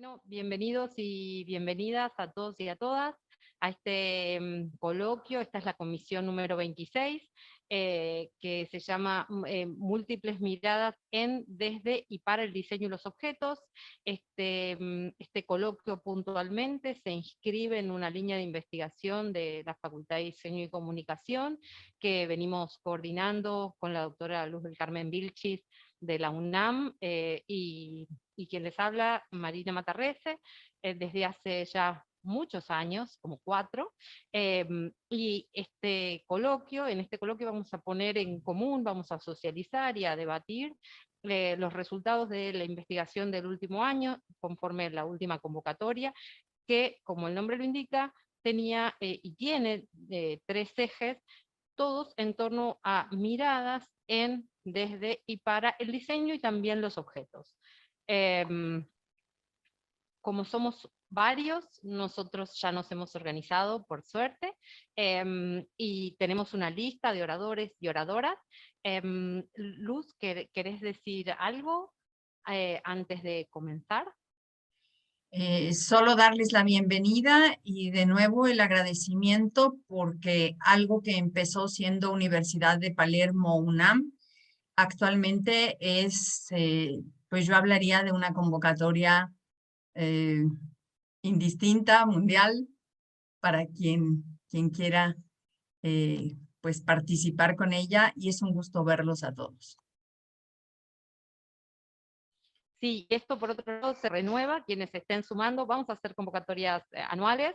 Bueno, bienvenidos y bienvenidas a todos y a todas a este coloquio. Esta es la comisión número 26, que se llama Múltiples miradas en, desde y para el diseño y los objetos. Este coloquio puntualmente se inscribe en una línea de investigación de la Facultad de Diseño y Comunicación, que venimos coordinando con la doctora Luz del Carmen Vilchis de la UNAM, y quien les habla, Marina Matarrese, desde hace ya muchos años, como 4, y en este coloquio vamos a poner en común, vamos a socializar y a debatir los resultados de la investigación del último año, conforme la última convocatoria, que, como el nombre lo indica, tenía y tiene 3 ejes, todos en torno a miradas en, desde y para el diseño y también los objetos. Como somos varios, nosotros ya nos hemos organizado, por suerte, y tenemos una lista de oradores y oradoras. Luz, ¿querés decir algo antes de comenzar? Solo darles la bienvenida y de nuevo el agradecimiento porque algo que empezó siendo Universidad de Palermo UNAM, actualmente es, pues yo hablaría de una convocatoria indistinta, mundial, para quien quiera pues participar con ella, y es un gusto verlos a todos. Sí, esto por otro lado se renueva, quienes estén sumando, vamos a hacer convocatorias anuales,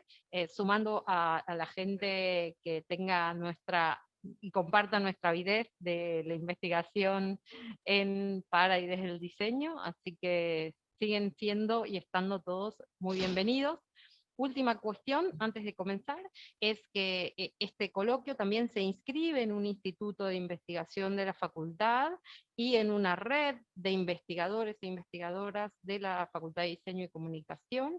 sumando a la gente que tenga y comparta nuestra avidez de la investigación para y desde el diseño, así que siguen siendo y estando todos muy bienvenidos. Última cuestión, antes de comenzar, es que este coloquio también se inscribe en un instituto de investigación de la facultad y en una red de investigadores e investigadoras de la Facultad de Diseño y Comunicación,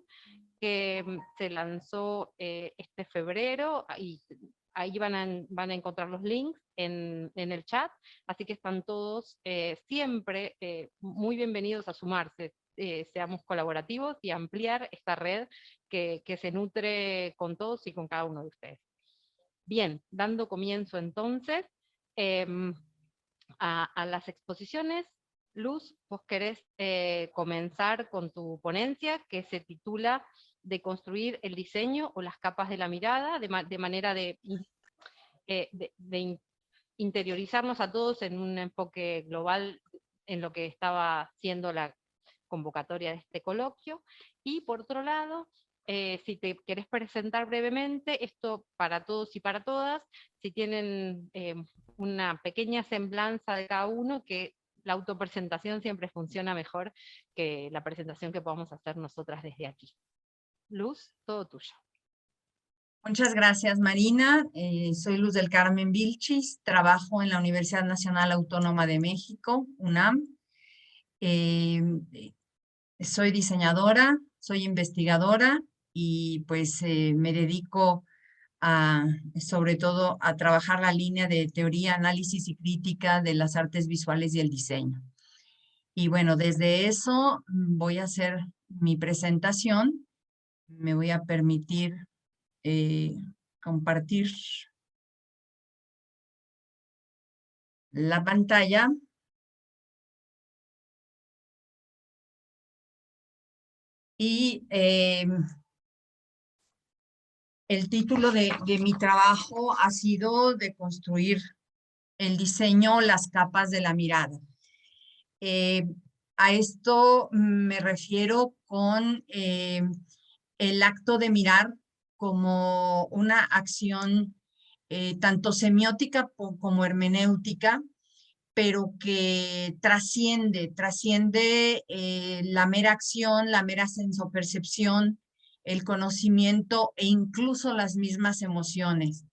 que se lanzó este febrero, y ahí van a encontrar los links en el chat, así que están todos siempre muy bienvenidos a sumarse. Seamos colaborativos y ampliar esta red que se nutre con todos y con cada uno de ustedes. Bien, dando comienzo entonces a las exposiciones. Luz, vos querés comenzar con tu ponencia, que se titula "De construir el diseño o las capas de la mirada", de manera de interiorizarnos a todos en un enfoque global en lo que estaba siendo la convocatoria de este coloquio. Y por otro lado, si te querés presentar brevemente, esto para todos y para todas, si tienen una pequeña semblanza de cada uno, que la autopresentación siempre funciona mejor que la presentación que podamos hacer nosotras desde aquí. Luz, todo tuyo. Muchas gracias, Marina. Soy Luz del Carmen Vilchis, trabajo en la Universidad Nacional Autónoma de México, UNAM. Soy diseñadora, soy investigadora y pues me dedico sobre todo a trabajar la línea de teoría, análisis y crítica de las artes visuales y el diseño. Y bueno, desde eso voy a hacer mi presentación. Me voy a permitir compartir la pantalla. Y el título de mi trabajo ha sido "De construir el diseño, las capas de la mirada". A esto me refiero con el acto de mirar como una acción tanto semiótica como hermenéutica, pero que trasciende la mera acción, la mera sensopercepción, el conocimiento e incluso las mismas emociones.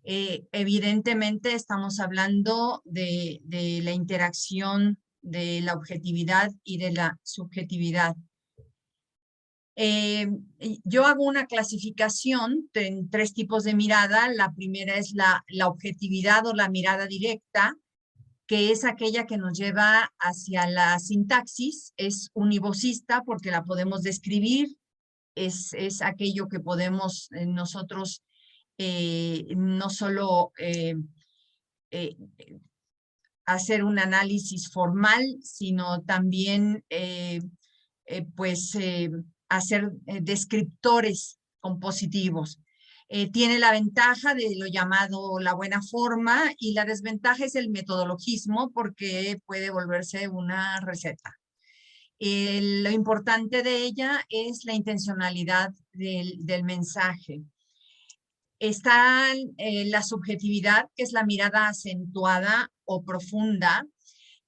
Evidentemente estamos hablando de la interacción de la objetividad y de la subjetividad. Yo hago una clasificación en 3 tipos de mirada. La primera es la objetividad o la mirada directa, que es aquella que nos lleva hacia la sintaxis, es univocista porque la podemos describir, es aquello que podemos nosotros no solo eh, hacer un análisis formal, sino también pues hacer descriptores compositivos. Tiene la ventaja de lo llamado la buena forma y la desventaja es el metodologismo porque puede volverse una receta. Lo importante de ella es la intencionalidad del mensaje. Está la subjetividad, que es la mirada acentuada o profunda,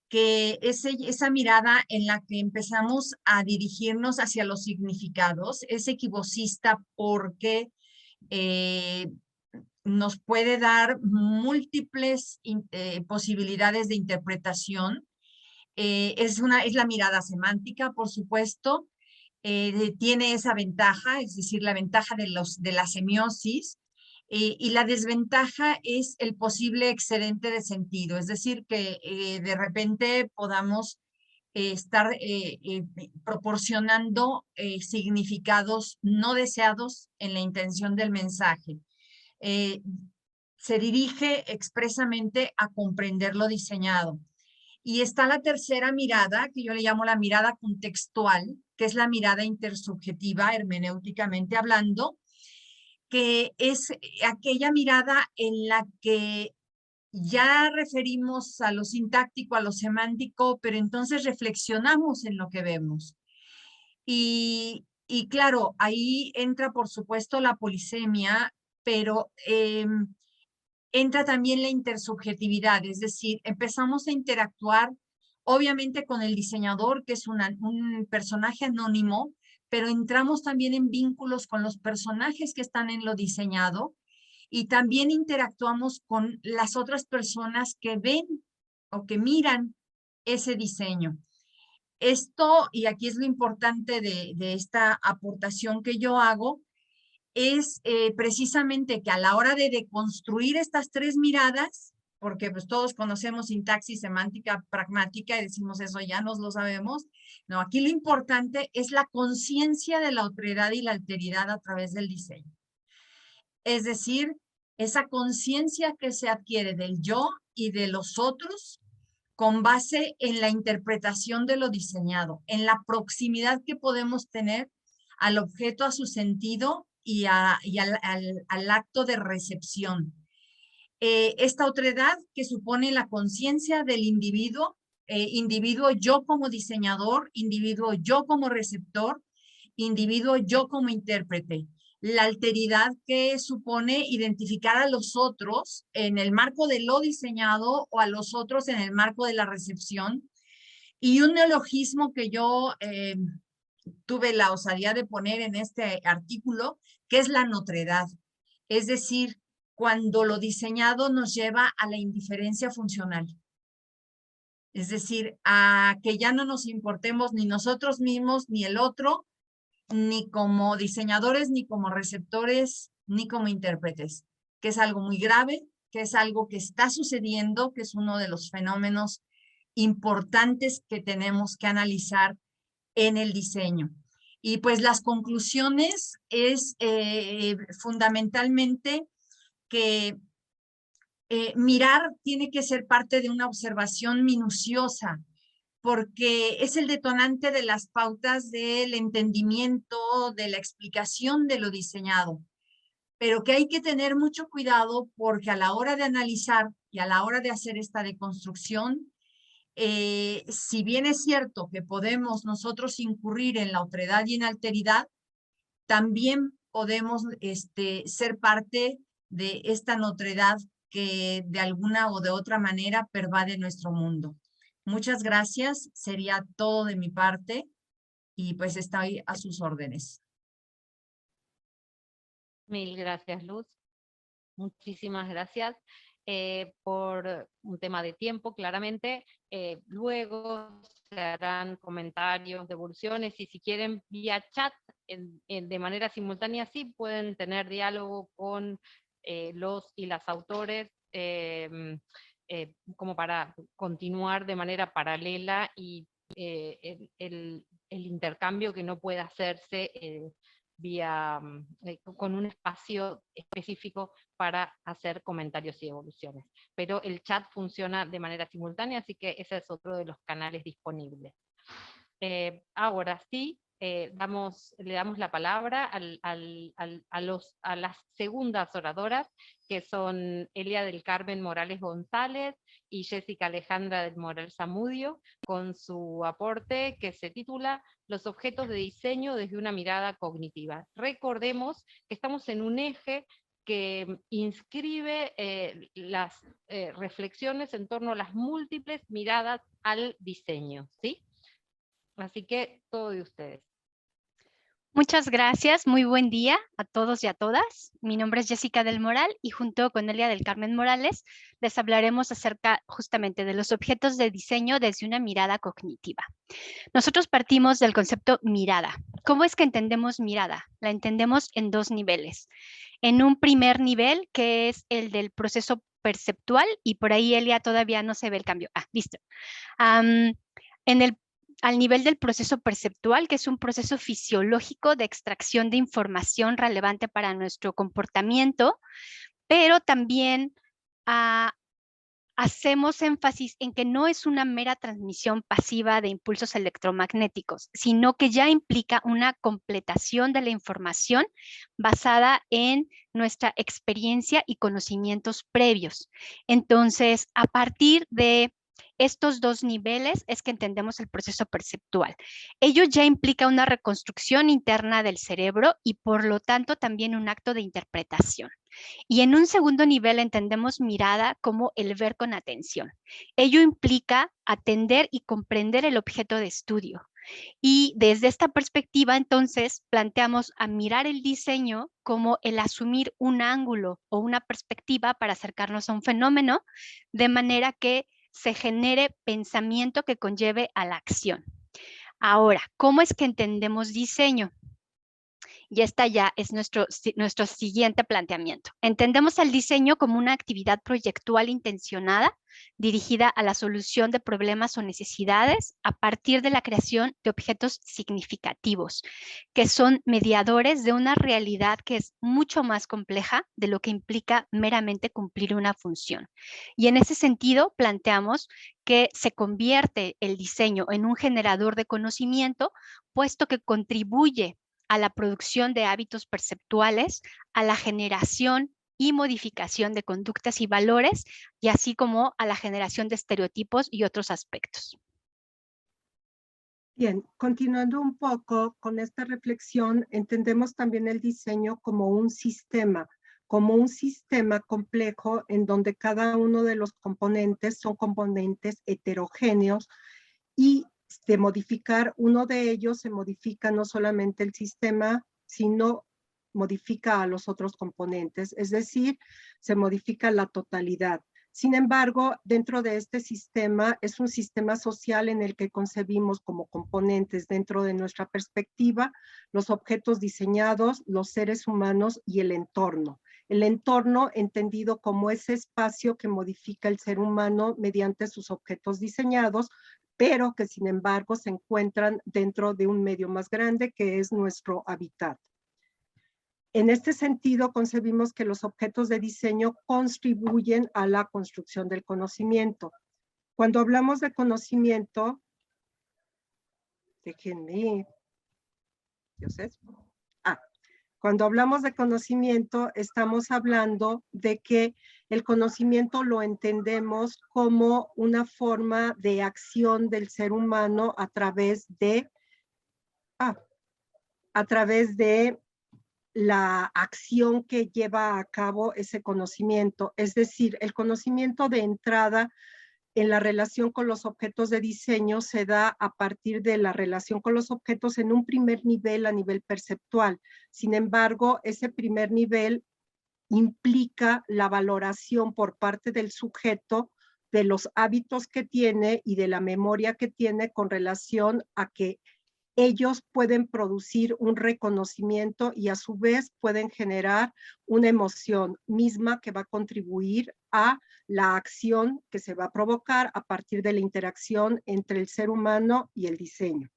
que es esa mirada en la que empezamos a dirigirnos hacia los significados. Es equivocista porque eh, nos puede dar múltiples posibilidades de interpretación. Es la mirada semántica, por supuesto. Tiene esa ventaja, es decir, la ventaja de la semiosis, y la desventaja es el posible excedente de sentido, es decir, que de repente podamos estar proporcionando significados no deseados en la intención del mensaje. Eh, Se dirige expresamente a comprender lo diseñado. Y está la tercera mirada, que yo le llamo la mirada contextual, que es la mirada intersubjetiva, hermenéuticamente hablando, que es aquella mirada en la que ya referimos a lo sintáctico, a lo semántico, pero entonces reflexionamos en lo que vemos. Y claro, ahí entra por supuesto la polisemia, pero entra también la intersubjetividad, es decir, empezamos a interactuar obviamente con el diseñador, que es un personaje anónimo, pero entramos también en vínculos con los personajes que están en lo diseñado y también interactuamos con las otras personas que ven o que miran ese diseño. Esto, y aquí es lo importante de esta aportación que yo hago, es precisamente que a la hora de deconstruir estas tres miradas, porque pues todos conocemos sintaxis, semántica, pragmática y decimos eso ya nos lo sabemos, no, aquí lo importante es la conciencia de la otredad y la alteridad a través del diseño. Es decir, esa conciencia que se adquiere del yo y de los otros con base en la interpretación de lo diseñado, en la proximidad que podemos tener al objeto, a su sentido y al acto de recepción. Esta otredad que supone la conciencia del individuo, individuo yo como diseñador, individuo yo como receptor, individuo yo como intérprete. La alteridad que supone identificar a los otros en el marco de lo diseñado o a los otros en el marco de la recepción. Y un neologismo que yo tuve la osadía de poner en este artículo, que es la notredad. Es decir, cuando lo diseñado nos lleva a la indiferencia funcional. Es decir, a que ya no nos importemos ni nosotros mismos ni el otro, ni como diseñadores, ni como receptores, ni como intérpretes, que es algo muy grave, que es algo que está sucediendo, que es uno de los fenómenos importantes que tenemos que analizar en el diseño. Y pues las conclusiones es fundamentalmente que mirar tiene que ser parte de una observación minuciosa, porque es el detonante de las pautas del entendimiento, de la explicación de lo diseñado, pero que hay que tener mucho cuidado porque a la hora de analizar y a la hora de hacer esta deconstrucción, si bien es cierto que podemos nosotros incurrir en la otredad y en alteridad, también podemos ser parte de esta notredad que de alguna o de otra manera pervade nuestro mundo. Muchas gracias, sería todo de mi parte y pues estoy a sus órdenes. Mil gracias, Luz. Muchísimas gracias por un tema de tiempo, claramente. Luego se harán comentarios, devoluciones, y si quieren vía chat, de manera simultánea, sí pueden tener diálogo con los y las autores como para continuar de manera paralela y el intercambio que no pueda hacerse vía, con un espacio específico para hacer comentarios y evoluciones. Pero el chat funciona de manera simultánea, así que ese es otro de los canales disponibles. Ahora sí, le damos la palabra a las segundas oradoras, que son Elia del Carmen Morales González y Jessica Alejandra del Moral Zamudio, con su aporte que se titula Los objetos de diseño desde una mirada cognitiva. Recordemos que estamos en un eje que inscribe las reflexiones en torno a las múltiples miradas al diseño, ¿sí? Así que todo de ustedes. Muchas gracias, muy buen día a todos y a todas. Mi nombre es Jessica del Moral y junto con Elia del Carmen Morales les hablaremos acerca justamente de los objetos de diseño desde una mirada cognitiva. Nosotros partimos del concepto mirada. ¿Cómo es que entendemos mirada? La entendemos en dos niveles. En un primer nivel, que es el del proceso perceptual, y por ahí Elia todavía no se ve el cambio. Listo. Al nivel del proceso perceptual, que es un proceso fisiológico de extracción de información relevante para nuestro comportamiento, pero también hacemos énfasis en que no es una mera transmisión pasiva de impulsos electromagnéticos, sino que ya implica una completación de la información basada en nuestra experiencia y conocimientos previos. Entonces, a partir de estos dos niveles es que entendemos el proceso perceptual. Ello ya implica una reconstrucción interna del cerebro y por lo tanto también un acto de interpretación. Y en un segundo nivel entendemos mirada como el ver con atención. Ello implica atender y comprender el objeto de estudio. Y desde esta perspectiva, entonces, planteamos a mirar el diseño como el asumir un ángulo o una perspectiva para acercarnos a un fenómeno, de manera que se genere pensamiento que conlleve a la acción. Ahora, ¿cómo es que entendemos diseño? Y esta ya es nuestro siguiente planteamiento. Entendemos el diseño como una actividad proyectual intencionada dirigida a la solución de problemas o necesidades a partir de la creación de objetos significativos, que son mediadores de una realidad que es mucho más compleja de lo que implica meramente cumplir una función. Y en ese sentido planteamos que se convierte el diseño en un generador de conocimiento, puesto que contribuye a la producción de hábitos perceptuales, a la generación y modificación de conductas y valores, y así como a la generación de estereotipos y otros aspectos. Bien, continuando un poco con esta reflexión, entendemos también el diseño como un sistema complejo en donde cada uno de los componentes son componentes heterogéneos y de modificar uno de ellos se modifica no solamente el sistema, sino modifica a los otros componentes, es decir, se modifica la totalidad. Sin embargo, dentro de este sistema es un sistema social en el que concebimos como componentes dentro de nuestra perspectiva los objetos diseñados, los seres humanos y el entorno. El entorno entendido como ese espacio que modifica el ser humano mediante sus objetos diseñados, pero que sin embargo se encuentran dentro de un medio más grande que es nuestro hábitat. En este sentido, concebimos que los objetos de diseño contribuyen a la construcción del conocimiento. Cuando hablamos de conocimiento, déjenme, cuando hablamos de conocimiento, estamos hablando de que el conocimiento lo entendemos como una forma de acción del ser humano a través de la acción que lleva a cabo ese conocimiento. Es decir, el conocimiento de entrada en la relación con los objetos de diseño se da a partir de la relación con los objetos en un primer nivel, a nivel perceptual. Sin embargo, ese primer nivel implica la valoración por parte del sujeto de los hábitos que tiene y de la memoria que tiene con relación a que ellos pueden producir un reconocimiento y a su vez pueden generar una emoción misma que va a contribuir a la acción que se va a provocar a partir de la interacción entre el ser humano y el diseño.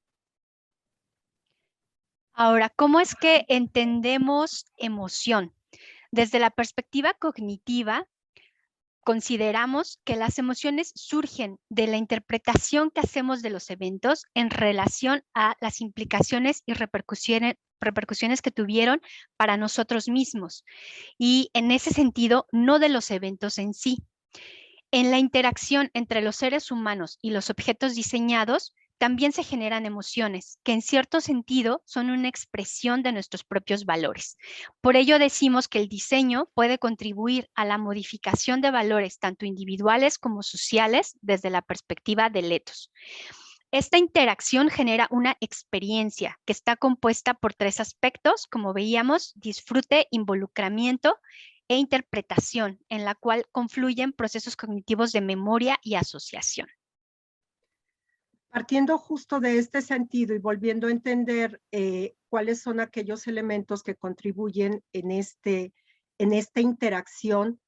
Ahora, ¿cómo es que entendemos emoción? Desde la perspectiva cognitiva, consideramos que las emociones surgen de la interpretación que hacemos de los eventos en relación a las implicaciones y repercusiones que tuvieron para nosotros mismos. Y en ese sentido, no de los eventos en sí. En la interacción entre los seres humanos y los objetos diseñados, también se generan emociones que en cierto sentido son una expresión de nuestros propios valores. Por ello decimos que el diseño puede contribuir a la modificación de valores tanto individuales como sociales desde la perspectiva del ethos. Esta interacción genera una experiencia que está compuesta por 3 aspectos, como veíamos: disfrute, involucramiento e interpretación, en la cual confluyen procesos cognitivos de memoria y asociación. Partiendo justo de este sentido y volviendo a entender cuáles son aquellos elementos que contribuyen en esta interacción,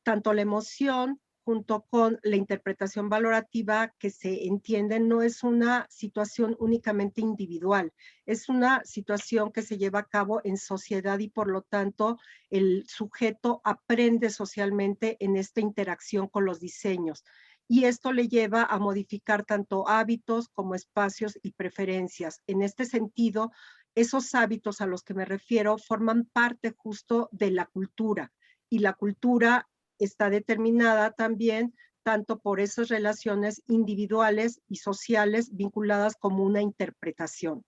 tanto la emoción junto con la interpretación valorativa que se entiende no es una situación únicamente individual, es una situación que se lleva a cabo en sociedad y por lo tanto el sujeto aprende socialmente en esta interacción con los diseños. Y esto le lleva a modificar tanto hábitos como espacios y preferencias. En este sentido, esos hábitos a los que me refiero forman parte justo de la cultura, y la cultura está determinada también tanto por esas relaciones individuales y sociales vinculadas como una interpretación.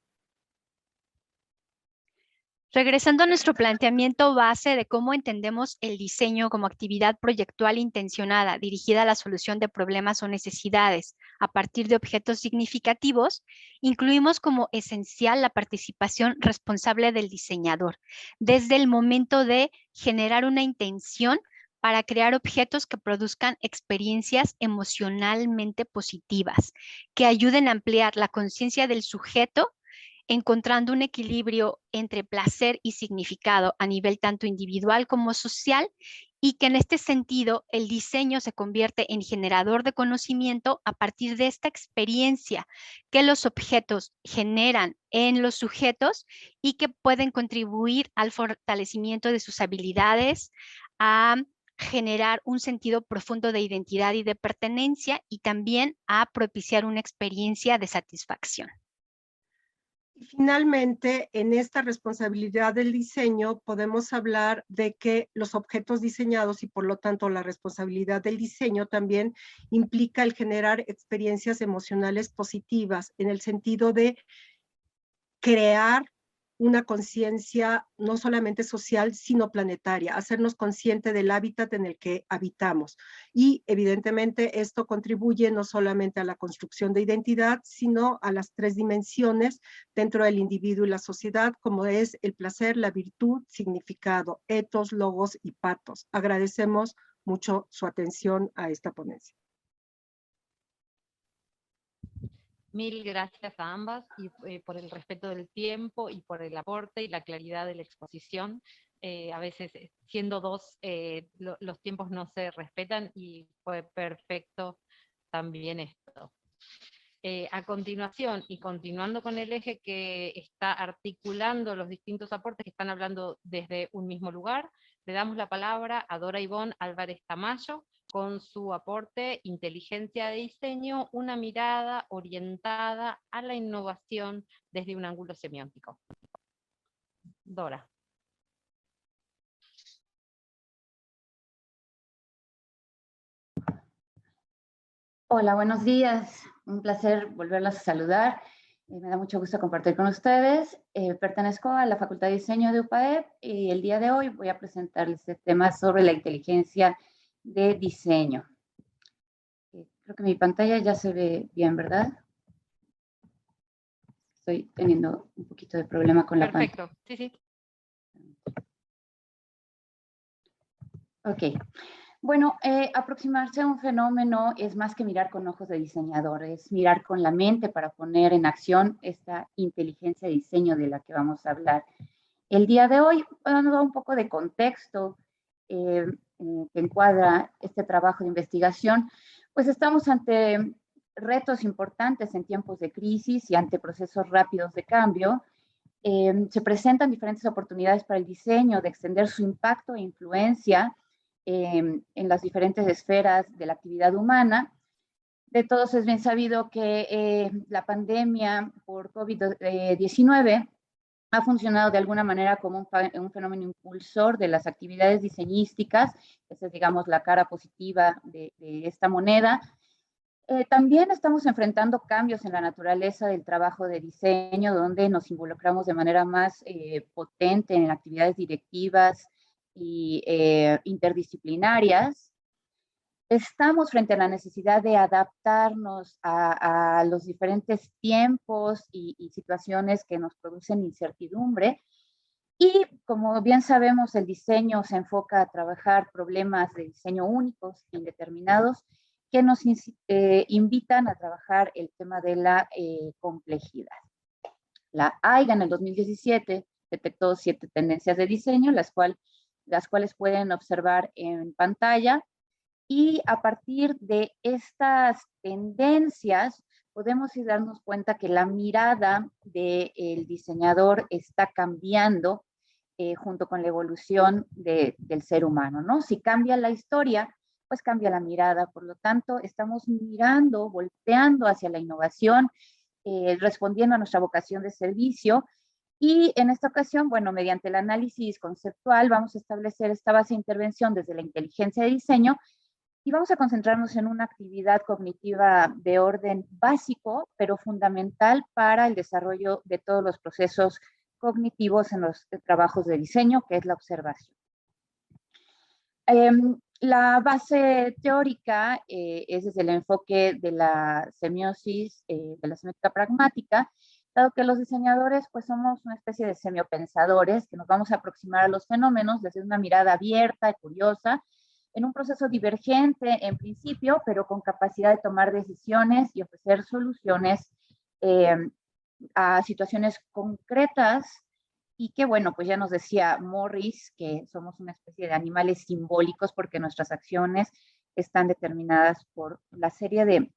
Regresando a nuestro planteamiento base de cómo entendemos el diseño como actividad proyectual intencionada dirigida a la solución de problemas o necesidades a partir de objetos significativos, incluimos como esencial la participación responsable del diseñador, desde el momento de generar una intención para crear objetos que produzcan experiencias emocionalmente positivas, que ayuden a ampliar la conciencia del sujeto, encontrando un equilibrio entre placer y significado a nivel tanto individual como social, y que en este sentido el diseño se convierte en generador de conocimiento a partir de esta experiencia que los objetos generan en los sujetos y que pueden contribuir al fortalecimiento de sus habilidades, a generar un sentido profundo de identidad y de pertenencia, y también a propiciar una experiencia de satisfacción. Y finalmente, en esta responsabilidad del diseño, podemos hablar de que los objetos diseñados y por lo tanto la responsabilidad del diseño también implica el generar experiencias emocionales positivas en el sentido de crear una conciencia no solamente social, sino planetaria, hacernos consciente del hábitat en el que habitamos. Y evidentemente esto contribuye no solamente a la construcción de identidad, sino a las 3 dimensiones dentro del individuo y la sociedad, como es el placer, la virtud, significado, ethos, logos y pathos. Agradecemos mucho su atención a esta ponencia. Mil gracias a ambas y por el respeto del tiempo y por el aporte y la claridad de la exposición. A veces siendo 2 los tiempos no se respetan y fue perfecto también esto. A continuación, y continuando con el eje que está articulando los distintos aportes que están hablando desde un mismo lugar, le damos la palabra a Dora Ivonne Álvarez Tamayo, con su aporte Inteligencia de Diseño, una mirada orientada a la innovación desde un ángulo semiótico. Dora. Hola, buenos días. Un placer volverlas a saludar. Me da mucho gusto compartir con ustedes. Pertenezco a la Facultad de Diseño de UPAEP y el día de hoy voy a presentarles este tema sobre la inteligencia de diseño. Creo que mi pantalla ya se ve bien, ¿verdad? Estoy teniendo un poquito de problema con la pantalla. Perfecto, sí, sí. Ok. Bueno, aproximarse a un fenómeno es más que mirar con ojos de diseñador, es mirar con la mente para poner en acción esta inteligencia de diseño de la que vamos a hablar el día de hoy. Dando un poco de contexto que encuadra este trabajo de investigación, pues estamos ante retos importantes en tiempos de crisis y ante procesos rápidos de cambio. Se presentan diferentes oportunidades para el diseño de extender su impacto e influencia en las diferentes esferas de la actividad humana. De todos es bien sabido que la pandemia por COVID-19 ha funcionado de alguna manera como un fenómeno impulsor de las actividades diseñísticas. Esa es, digamos, la cara positiva de esta moneda. También estamos enfrentando cambios en la naturaleza del trabajo de diseño, donde nos involucramos de manera más potente en actividades directivas y interdisciplinarias. Estamos frente a la necesidad de adaptarnos a los diferentes tiempos y situaciones que nos producen incertidumbre. Y como bien sabemos, el diseño se enfoca a trabajar problemas de diseño únicos, indeterminados, que nos invitan a trabajar el tema de la complejidad. La AIGA en el 2017 detectó 7 tendencias de diseño, las cuales pueden observar en pantalla. Y a partir de estas tendencias, podemos darnos cuenta que la mirada del diseñador está cambiando junto con la evolución del ser humano, ¿no? Si cambia la historia, pues cambia la mirada. Por lo tanto, estamos mirando, volteando hacia la innovación, respondiendo a nuestra vocación de servicio. Y en esta ocasión, bueno, mediante el análisis conceptual, vamos a establecer esta base de intervención desde la inteligencia de diseño. Y vamos a concentrarnos en una actividad cognitiva de orden básico, pero fundamental para el desarrollo de todos los procesos cognitivos en los trabajos de diseño, que es la observación. La base teórica es desde el enfoque de la semiosis, de la semiótica pragmática, dado que los diseñadores pues somos una especie de semiopensadores, que nos vamos a aproximar a los fenómenos desde una mirada abierta y curiosa, en un proceso divergente en principio, pero con capacidad de tomar decisiones y ofrecer soluciones a situaciones concretas. Y que bueno, pues ya nos decía Morris que somos una especie de animales simbólicos porque nuestras acciones están determinadas por la serie de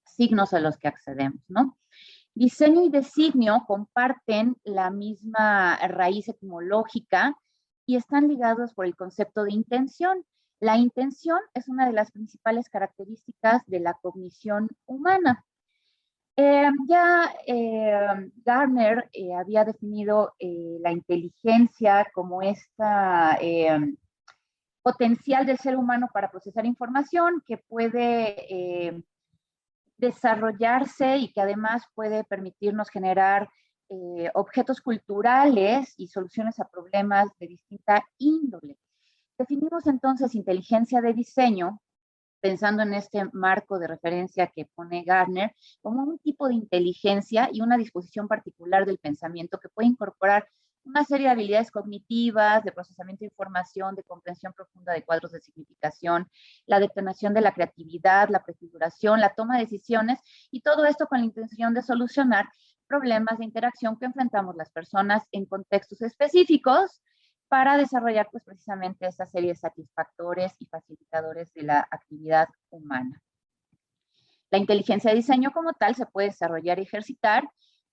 signos a los que accedemos, ¿no? Diseño y designio comparten la misma raíz etimológica y están ligados por el concepto de intención. La intención es una de las principales características de la cognición humana. Gardner había definido la inteligencia como esta potencial del ser humano para procesar información que puede desarrollarse y que además puede permitirnos generar objetos culturales y soluciones a problemas de distinta índole. Definimos entonces inteligencia de diseño, pensando en este marco de referencia que pone Gardner, como un tipo de inteligencia y una disposición particular del pensamiento que puede incorporar una serie de habilidades cognitivas, de procesamiento de información, de comprensión profunda de cuadros de significación, la detonación de la creatividad, la prefiguración, la toma de decisiones, y todo esto con la intención de solucionar problemas de interacción que enfrentamos las personas en contextos específicos, para desarrollar pues precisamente esta serie de satisfactores y facilitadores de la actividad humana. La inteligencia de diseño como tal se puede desarrollar y ejercitar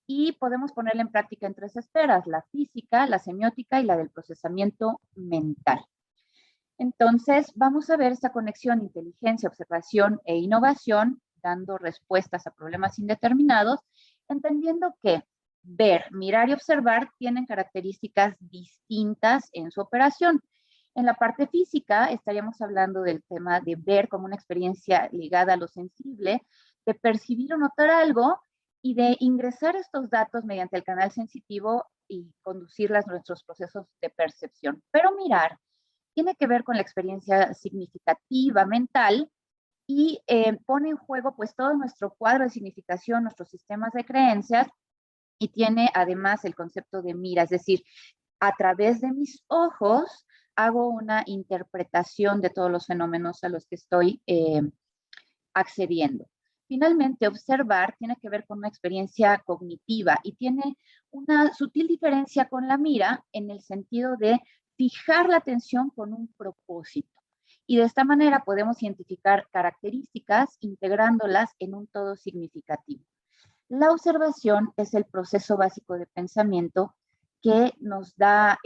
y podemos ponerla en práctica en 3 esferas: la física, la semiótica y la del procesamiento mental. Entonces vamos a ver esta conexión inteligencia, observación e innovación, dando respuestas a problemas indeterminados, entendiendo que ver, mirar y observar tienen características distintas en su operación. En la parte física estaríamos hablando del tema de ver como una experiencia ligada a lo sensible, de percibir o notar algo y de ingresar estos datos mediante el canal sensitivo y conducirlas a nuestros procesos de percepción. Pero mirar tiene que ver con la experiencia significativa mental y pone en juego pues todo nuestro cuadro de significación, nuestros sistemas de creencias, y tiene además el concepto de mira, es decir, a través de mis ojos hago una interpretación de todos los fenómenos a los que estoy accediendo. Finalmente, observar tiene que ver con una experiencia cognitiva y tiene una sutil diferencia con la mira en el sentido de fijar la atención con un propósito. Y de esta manera podemos identificar características integrándolas en un todo significativo. La observación es el proceso básico de pensamiento que nos da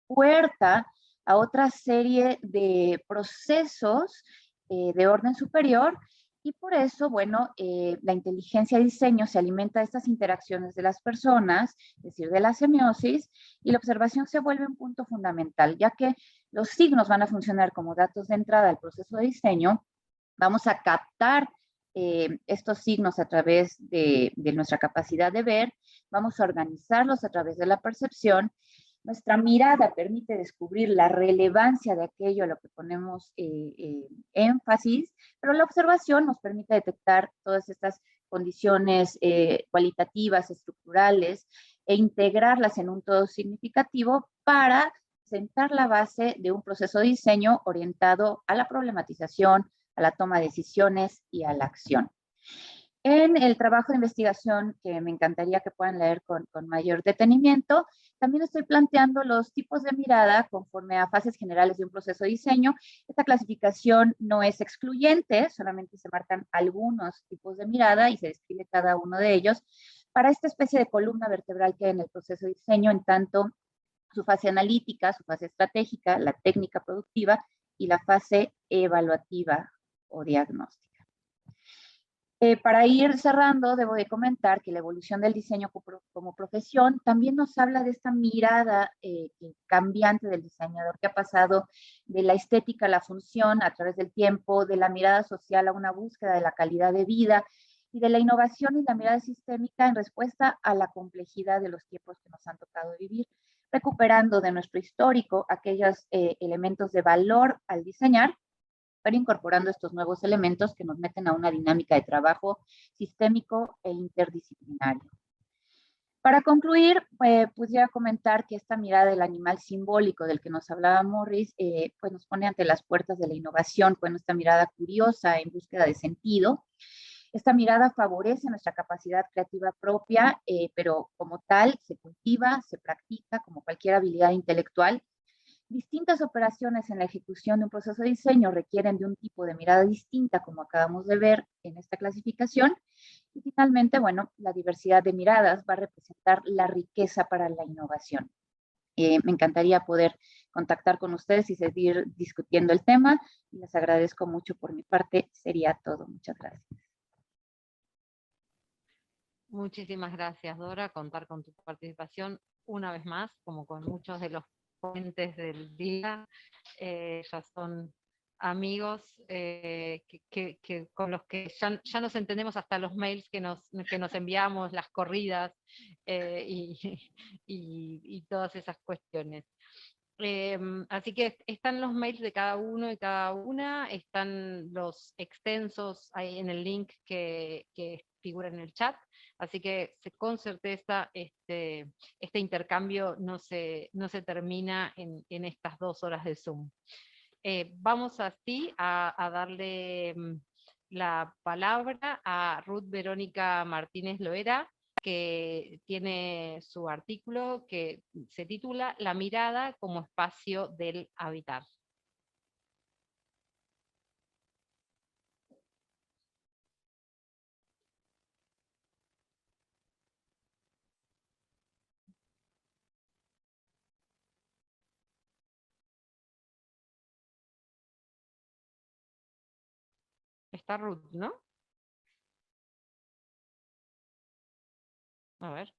puerta a otra serie de procesos de orden superior y por eso, bueno, la inteligencia de diseño se alimenta de estas interacciones de las personas, es decir, de la semiosis, y la observación se vuelve un punto fundamental, ya que los signos van a funcionar como datos de entrada al proceso de diseño. Vamos a captar estos signos a través de nuestra capacidad de ver, vamos a organizarlos a través de la percepción. Nuestra mirada permite descubrir la relevancia de aquello a lo que ponemos énfasis, pero la observación nos permite detectar todas estas condiciones cualitativas, estructurales, e integrarlas en un todo significativo para sentar la base de un proceso de diseño orientado a la problematización, a la toma de decisiones y a la acción. En el trabajo de investigación, que me encantaría que puedan leer con mayor detenimiento, también estoy planteando los tipos de mirada conforme a fases generales de un proceso de diseño. Esta clasificación no es excluyente, solamente se marcan algunos tipos de mirada y se describe cada uno de ellos para esta especie de columna vertebral que hay en el proceso de diseño, en tanto su fase analítica, su fase estratégica, la técnica productiva y la fase evaluativa o diagnóstica. Para ir cerrando, debo de comentar que la evolución del diseño como profesión también nos habla de esta mirada cambiante del diseñador que ha pasado de la estética a la función a través del tiempo, de la mirada social a una búsqueda de la calidad de vida y de la innovación y la mirada sistémica en respuesta a la complejidad de los tiempos que nos han tocado vivir, recuperando de nuestro histórico aquellos elementos de valor al diseñar, pero incorporando estos nuevos elementos que nos meten a una dinámica de trabajo sistémico e interdisciplinario. Para concluir, pues ya comentar que esta mirada del animal simbólico del que nos hablaba Morris, pues nos pone ante las puertas de la innovación con esta mirada curiosa en búsqueda de sentido. Esta mirada favorece nuestra capacidad creativa propia, pero como tal se cultiva, se practica como cualquier habilidad intelectual. Distintas operaciones en la ejecución de un proceso de diseño requieren de un tipo de mirada distinta, como acabamos de ver en esta clasificación. Y finalmente, bueno, la diversidad de miradas va a representar la riqueza para la innovación. Me encantaría poder contactar con ustedes y seguir discutiendo el tema. Les agradezco mucho por mi parte. Sería todo. Muchas gracias. Muchísimas gracias, Dora, contar con tu participación una vez más, como con muchos de los ponentes del día, ya son amigos con los que ya nos entendemos hasta los mails que nos enviamos, las corridas y todas esas cuestiones. Así que están los mails de cada uno y cada una, están los extensos ahí en el link que figura en el chat, así que con certeza este intercambio no se termina en estas 2 horas de Zoom. Vamos así a darle la palabra a Ruth Verónica Martínez Loera, que tiene su artículo que se titula La mirada como espacio del habitar. Está Ruth, ¿no? A ver.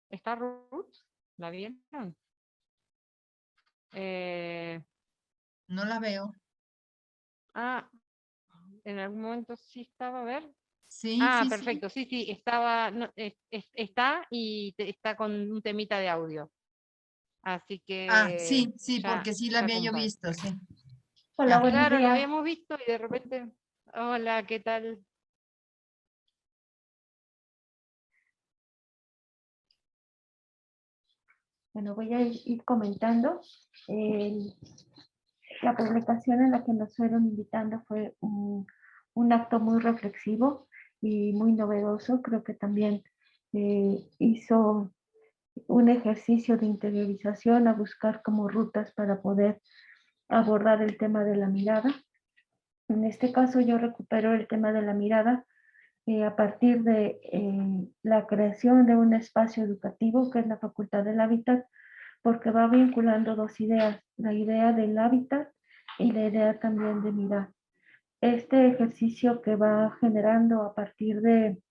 ¿Está Ruth? ¿La vieron? No la veo. En algún momento sí estaba, a ver. Sí, sí, perfecto, sí, estaba, no, está y está con un temita de audio. Así que... sí, ya, porque sí la había yo comparto. visto, sí. Hola, buenos Claro, lo días. habíamos visto y de repente, hola, ¿qué tal? Bueno, voy a ir comentando. La publicación en la que nos fueron invitando fue un acto muy reflexivo y muy novedoso. Creo que también hizo un ejercicio de interiorización a buscar como rutas para poder abordar el tema de la mirada. En este caso yo recupero el tema de la mirada a partir de la creación de un espacio educativo que es la Facultad del Hábitat, porque va vinculando dos ideas, la idea del hábitat y la idea también de mirar. Este ejercicio que va generando a partir de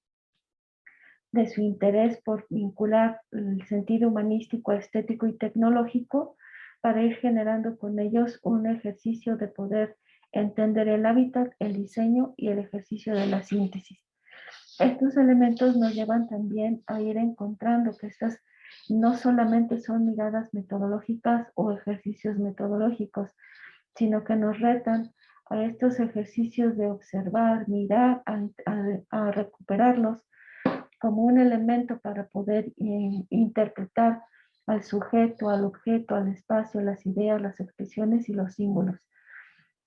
su interés por vincular el sentido humanístico, estético y tecnológico para ir generando con ellos un ejercicio de poder entender el hábitat, el diseño y el ejercicio de la síntesis. Estos elementos nos llevan también a ir encontrando que estas no solamente son miradas metodológicas o ejercicios metodológicos, sino que nos retan a estos ejercicios de observar, mirar, a recuperarlos como un elemento para poder interpretar al sujeto, al objeto, al espacio, las ideas, las expresiones y los símbolos.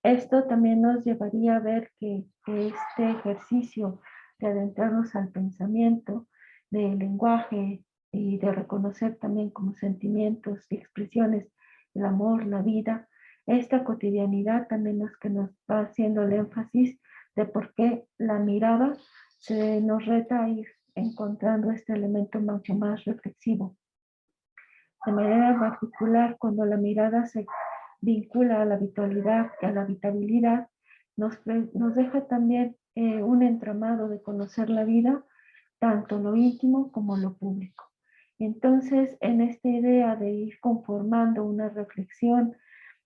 Esto también nos llevaría a ver que este ejercicio de adentrarnos al pensamiento, del lenguaje y de reconocer también como sentimientos y expresiones el amor, la vida, esta cotidianidad también es que nos va haciendo el énfasis de por qué la mirada se nos reta a ir encontrando este elemento mucho más reflexivo. De manera particular, cuando la mirada se vincula a la habitualidad y a la habitabilidad, nos deja también un entramado de conocer la vida, tanto lo íntimo como lo público. Entonces, en esta idea de ir conformando una reflexión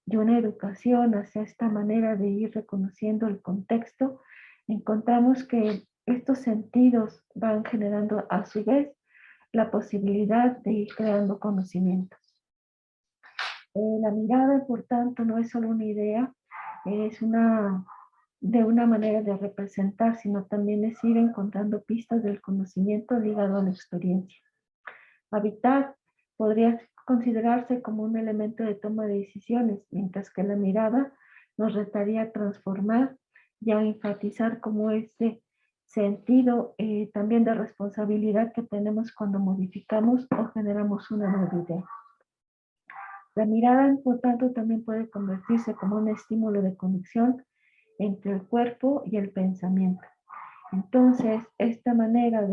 y una educación hacia esta manera de ir reconociendo el contexto, encontramos que estos sentidos van generando a su vez la posibilidad de ir creando conocimientos. La mirada, por tanto, no es solo una idea, es de una manera de representar, sino también es ir encontrando pistas del conocimiento ligado a la experiencia. Habitar podría considerarse como un elemento de toma de decisiones, mientras que la mirada nos retaría a transformar y a enfatizar como este sentido también de responsabilidad que tenemos cuando modificamos o generamos una nueva idea. La mirada, por tanto, también puede convertirse como un estímulo de conexión entre el cuerpo y el pensamiento. Entonces, esta manera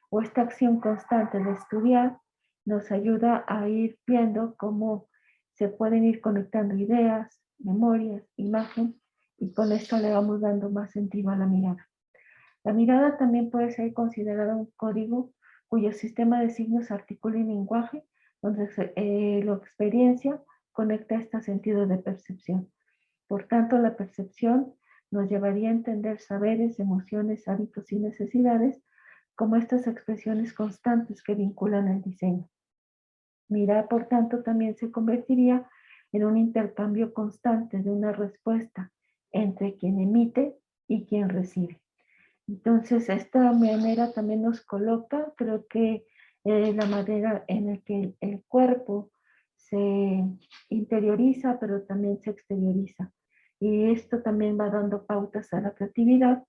o esta acción constante de estudiar nos ayuda a ir viendo cómo se pueden ir conectando ideas, memorias, imagen, y con esto le vamos dando más sentido a la mirada. La mirada también puede ser considerada un código cuyo sistema de signos articula el lenguaje, donde la experiencia conecta este sentido de percepción. Por tanto, la percepción nos llevaría a entender saberes, emociones, hábitos y necesidades como estas expresiones constantes que vinculan el diseño. Mirar, por tanto, también se convertiría en un intercambio constante de una respuesta entre quien emite y quien recibe. Entonces, esta manera también nos coloca, creo que la manera en la que el cuerpo se interioriza, pero también se exterioriza. Y esto también va dando pautas a la creatividad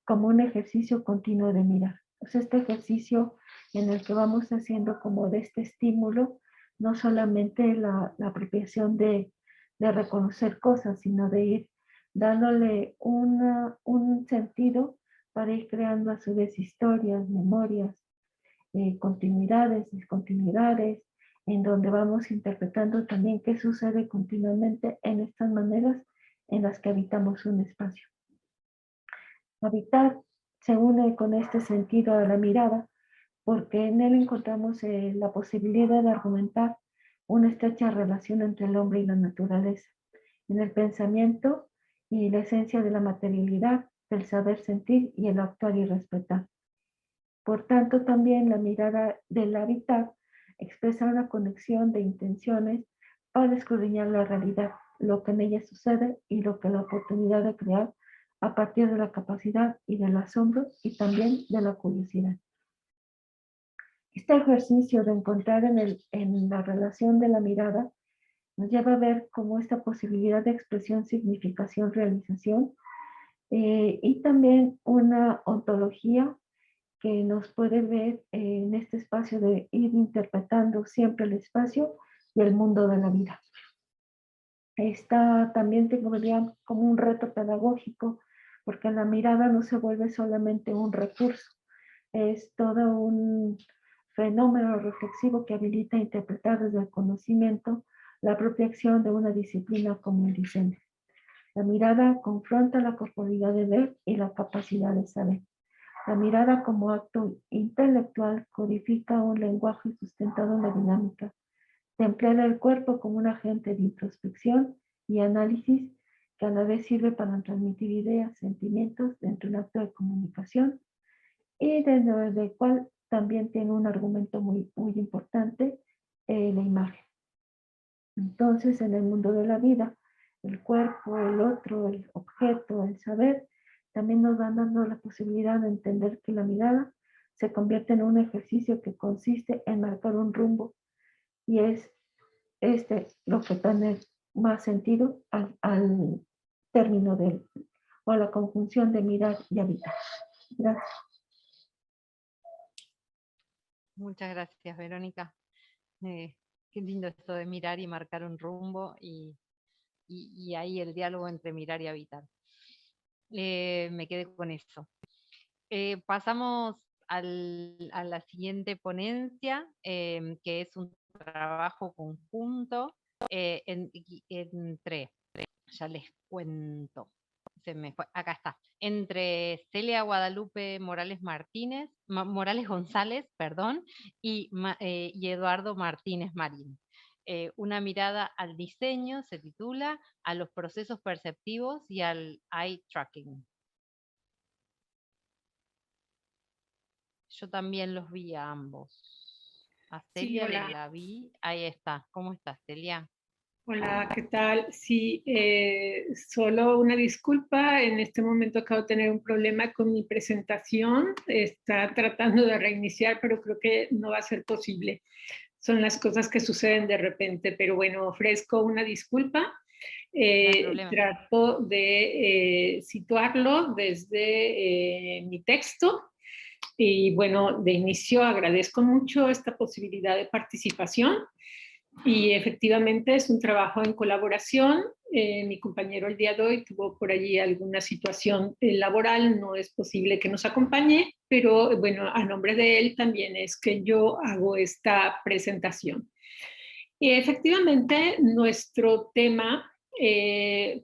como un ejercicio continuo de mirar. Pues este ejercicio en el que vamos haciendo como de este estímulo, no solamente la apropiación de reconocer cosas, sino de ir dándole un sentido para ir creando a su vez historias, memorias, continuidades, discontinuidades, en donde vamos interpretando también qué sucede continuamente en estas maneras en las que habitamos un espacio. Habitar se une con este sentido a la mirada, porque en él encontramos la posibilidad de argumentar una estrecha relación entre el hombre y la naturaleza, en el pensamiento y la esencia de la materialidad, del saber sentir y el actuar y respetar. Por tanto, también la mirada del hábitat expresa una conexión de intenciones para escudriñar la realidad, lo que en ella sucede y lo que la oportunidad de crear a partir de la capacidad y del asombro y también de la curiosidad. Este ejercicio de encontrar en la relación de la mirada nos lleva a ver cómo esta posibilidad de expresión, significación, realización y también una ontología que nos puede ver en este espacio de ir interpretando siempre el espacio y el mundo de la vida. Esta también tengo como un reto pedagógico, porque la mirada no se vuelve solamente un recurso, es todo un fenómeno reflexivo que habilita a interpretar desde el conocimiento la propia acción de una disciplina como el diseño. La mirada confronta la corporalidad de ver y la capacidad de saber. La mirada como acto intelectual codifica un lenguaje sustentado en la dinámica. Se emplea el cuerpo como un agente de introspección y análisis que a la vez sirve para transmitir ideas, sentimientos dentro de un acto de comunicación y dentro del cual también tiene un argumento muy importante, la imagen. Entonces, en el mundo de la vida, el cuerpo, el otro, el objeto, el saber, también nos van dando la posibilidad de entender que la mirada se convierte en un ejercicio que consiste en marcar un rumbo y es lo que tiene más sentido al término o a la conjunción de mirar y habitar. Gracias. Muchas gracias, Verónica. Qué lindo esto de mirar y marcar un rumbo y ahí el diálogo entre mirar y habitar. Me quedé con eso. Pasamos a la siguiente ponencia, que es un trabajo conjunto entre, ya les cuento, acá está, entre Celia Guadalupe Morales González, y Eduardo Martínez Marín. Una mirada al diseño se titula, a los procesos perceptivos y al eye tracking. Yo también los vi a ambos. A Celia Sí, la vi. Ahí está. ¿Cómo estás, Celia? Hola, ¿qué tal? Sí, solo una disculpa. En este momento acabo de tener un problema con mi presentación. Está tratando de reiniciar, pero creo que no va a ser posible. Son las cosas que suceden de repente, pero bueno, ofrezco una disculpa. No hay problema. Trato de situarlo desde mi texto. Y bueno, de inicio agradezco mucho esta posibilidad de participación y efectivamente es un trabajo en colaboración. Mi compañero el día de hoy tuvo por allí alguna situación laboral, no es posible que nos acompañe, pero bueno, a nombre de él también es que yo hago esta presentación. Y efectivamente nuestro tema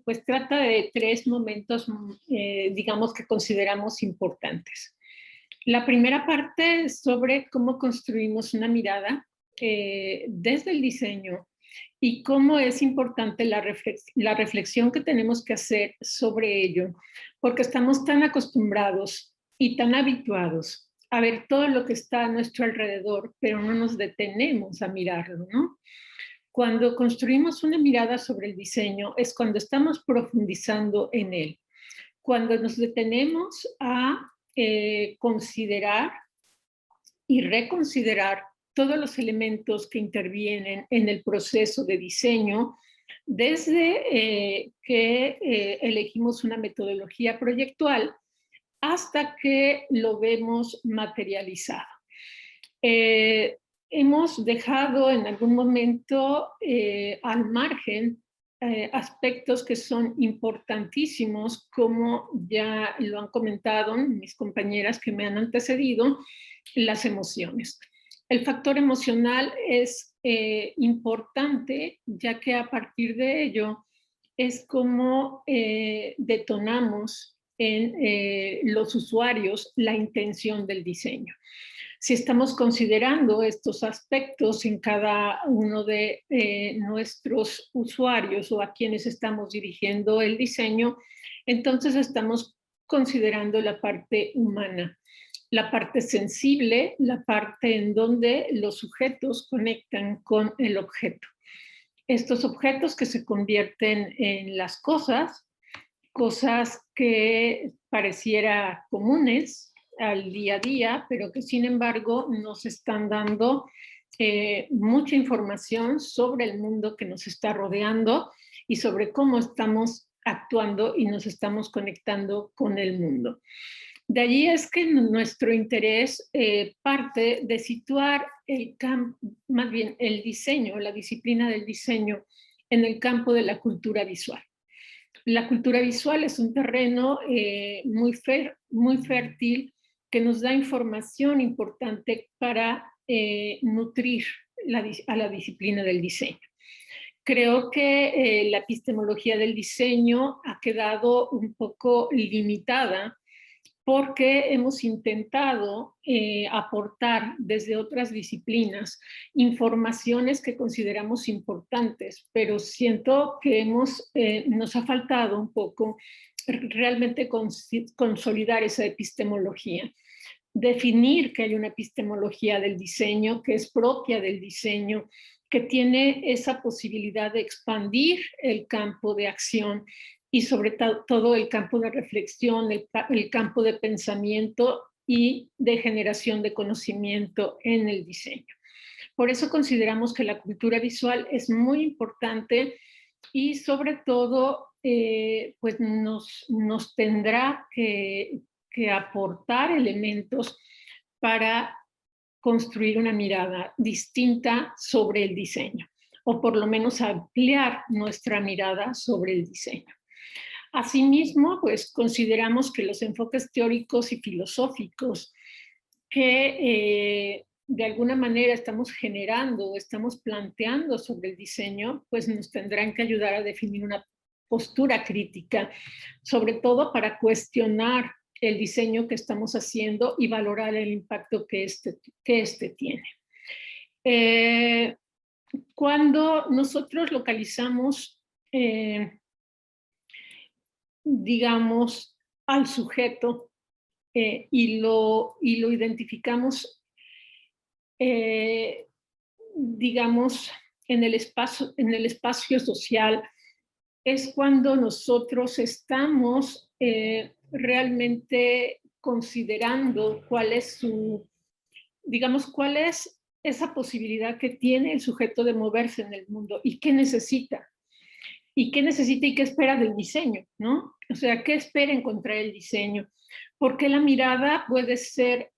pues trata de 3 momentos, digamos, que consideramos importantes. La primera parte es sobre cómo construimos una mirada desde el diseño y cómo es importante la reflexión que tenemos que hacer sobre ello, porque estamos tan acostumbrados y tan habituados a ver todo lo que está a nuestro alrededor, pero no nos detenemos a mirarlo, ¿no? Cuando construimos una mirada sobre el diseño es cuando estamos profundizando en él, cuando nos detenemos a considerar y reconsiderar todos los elementos que intervienen en el proceso de diseño, desde que elegimos una metodología proyectual hasta que lo vemos materializado. Hemos dejado en algún momento al margen aspectos que son importantísimos, como ya lo han comentado mis compañeras que me han antecedido, las emociones. El factor emocional es importante, ya que a partir de ello es como detonamos en los usuarios la intención del diseño. Si estamos considerando estos aspectos en cada uno de nuestros usuarios o a quienes estamos dirigiendo el diseño, entonces estamos considerando la parte humana, la parte sensible, la parte en donde los sujetos conectan con el objeto. estos objetos que se convierten en las cosas que pareciera comunes al día a día, pero que sin embargo nos están dando mucha información sobre el mundo que nos está rodeando y sobre cómo estamos actuando y nos estamos conectando con el mundo. De allí es que nuestro interés parte de situar más bien el diseño, la disciplina del diseño en el campo de la cultura visual. La cultura visual es un terreno muy fértil que nos da información importante para nutrir a la disciplina del diseño. Creo que la epistemología del diseño ha quedado un poco limitada porque hemos intentado aportar desde otras disciplinas informaciones que consideramos importantes, pero siento que nos ha faltado un poco realmente consolidar esa epistemología. Definir que hay una epistemología del diseño que es propia del diseño, que tiene esa posibilidad de expandir el campo de acción y sobre todo el campo de reflexión, el campo de pensamiento y de generación de conocimiento en el diseño. Por eso consideramos que la cultura visual es muy importante y sobre todo pues nos tendrá que aportar elementos para construir una mirada distinta sobre el diseño, o por lo menos ampliar nuestra mirada sobre el diseño. Asimismo, pues consideramos que los enfoques teóricos y filosóficos que de alguna manera estamos generando o estamos planteando sobre el diseño, pues nos tendrán que ayudar a definir una postura crítica, sobre todo para cuestionar el diseño que estamos haciendo y valorar el impacto que este tiene. Cuando nosotros localizamos digamos, al sujeto y lo identificamos, digamos, en el espacio social, es cuando nosotros estamos realmente considerando cuál es cuál es esa posibilidad que tiene el sujeto de moverse en el mundo y qué necesita. ¿Y qué necesita y qué espera del diseño? ¿No? O sea, ¿qué espera encontrar el diseño? Porque la mirada puede ser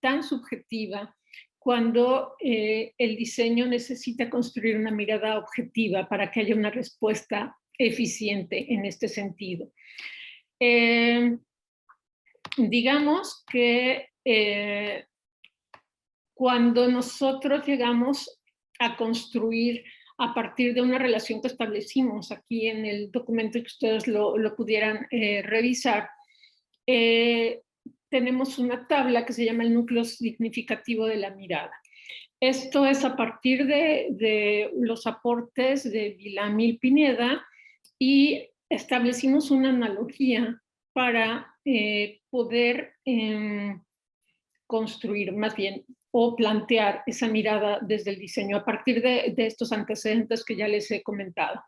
tan subjetiva cuando el diseño necesita construir una mirada objetiva para que haya una respuesta eficiente en este sentido. Digamos que cuando nosotros llegamos a construir a partir de una relación que establecimos aquí en el documento que ustedes lo pudieran revisar, tenemos una tabla que se llama el núcleo significativo de la mirada. Esto es a partir de los aportes de Vilamil Pineda y establecimos una analogía para poder construir más bien o plantear esa mirada desde el diseño a partir de estos antecedentes que ya les he comentado.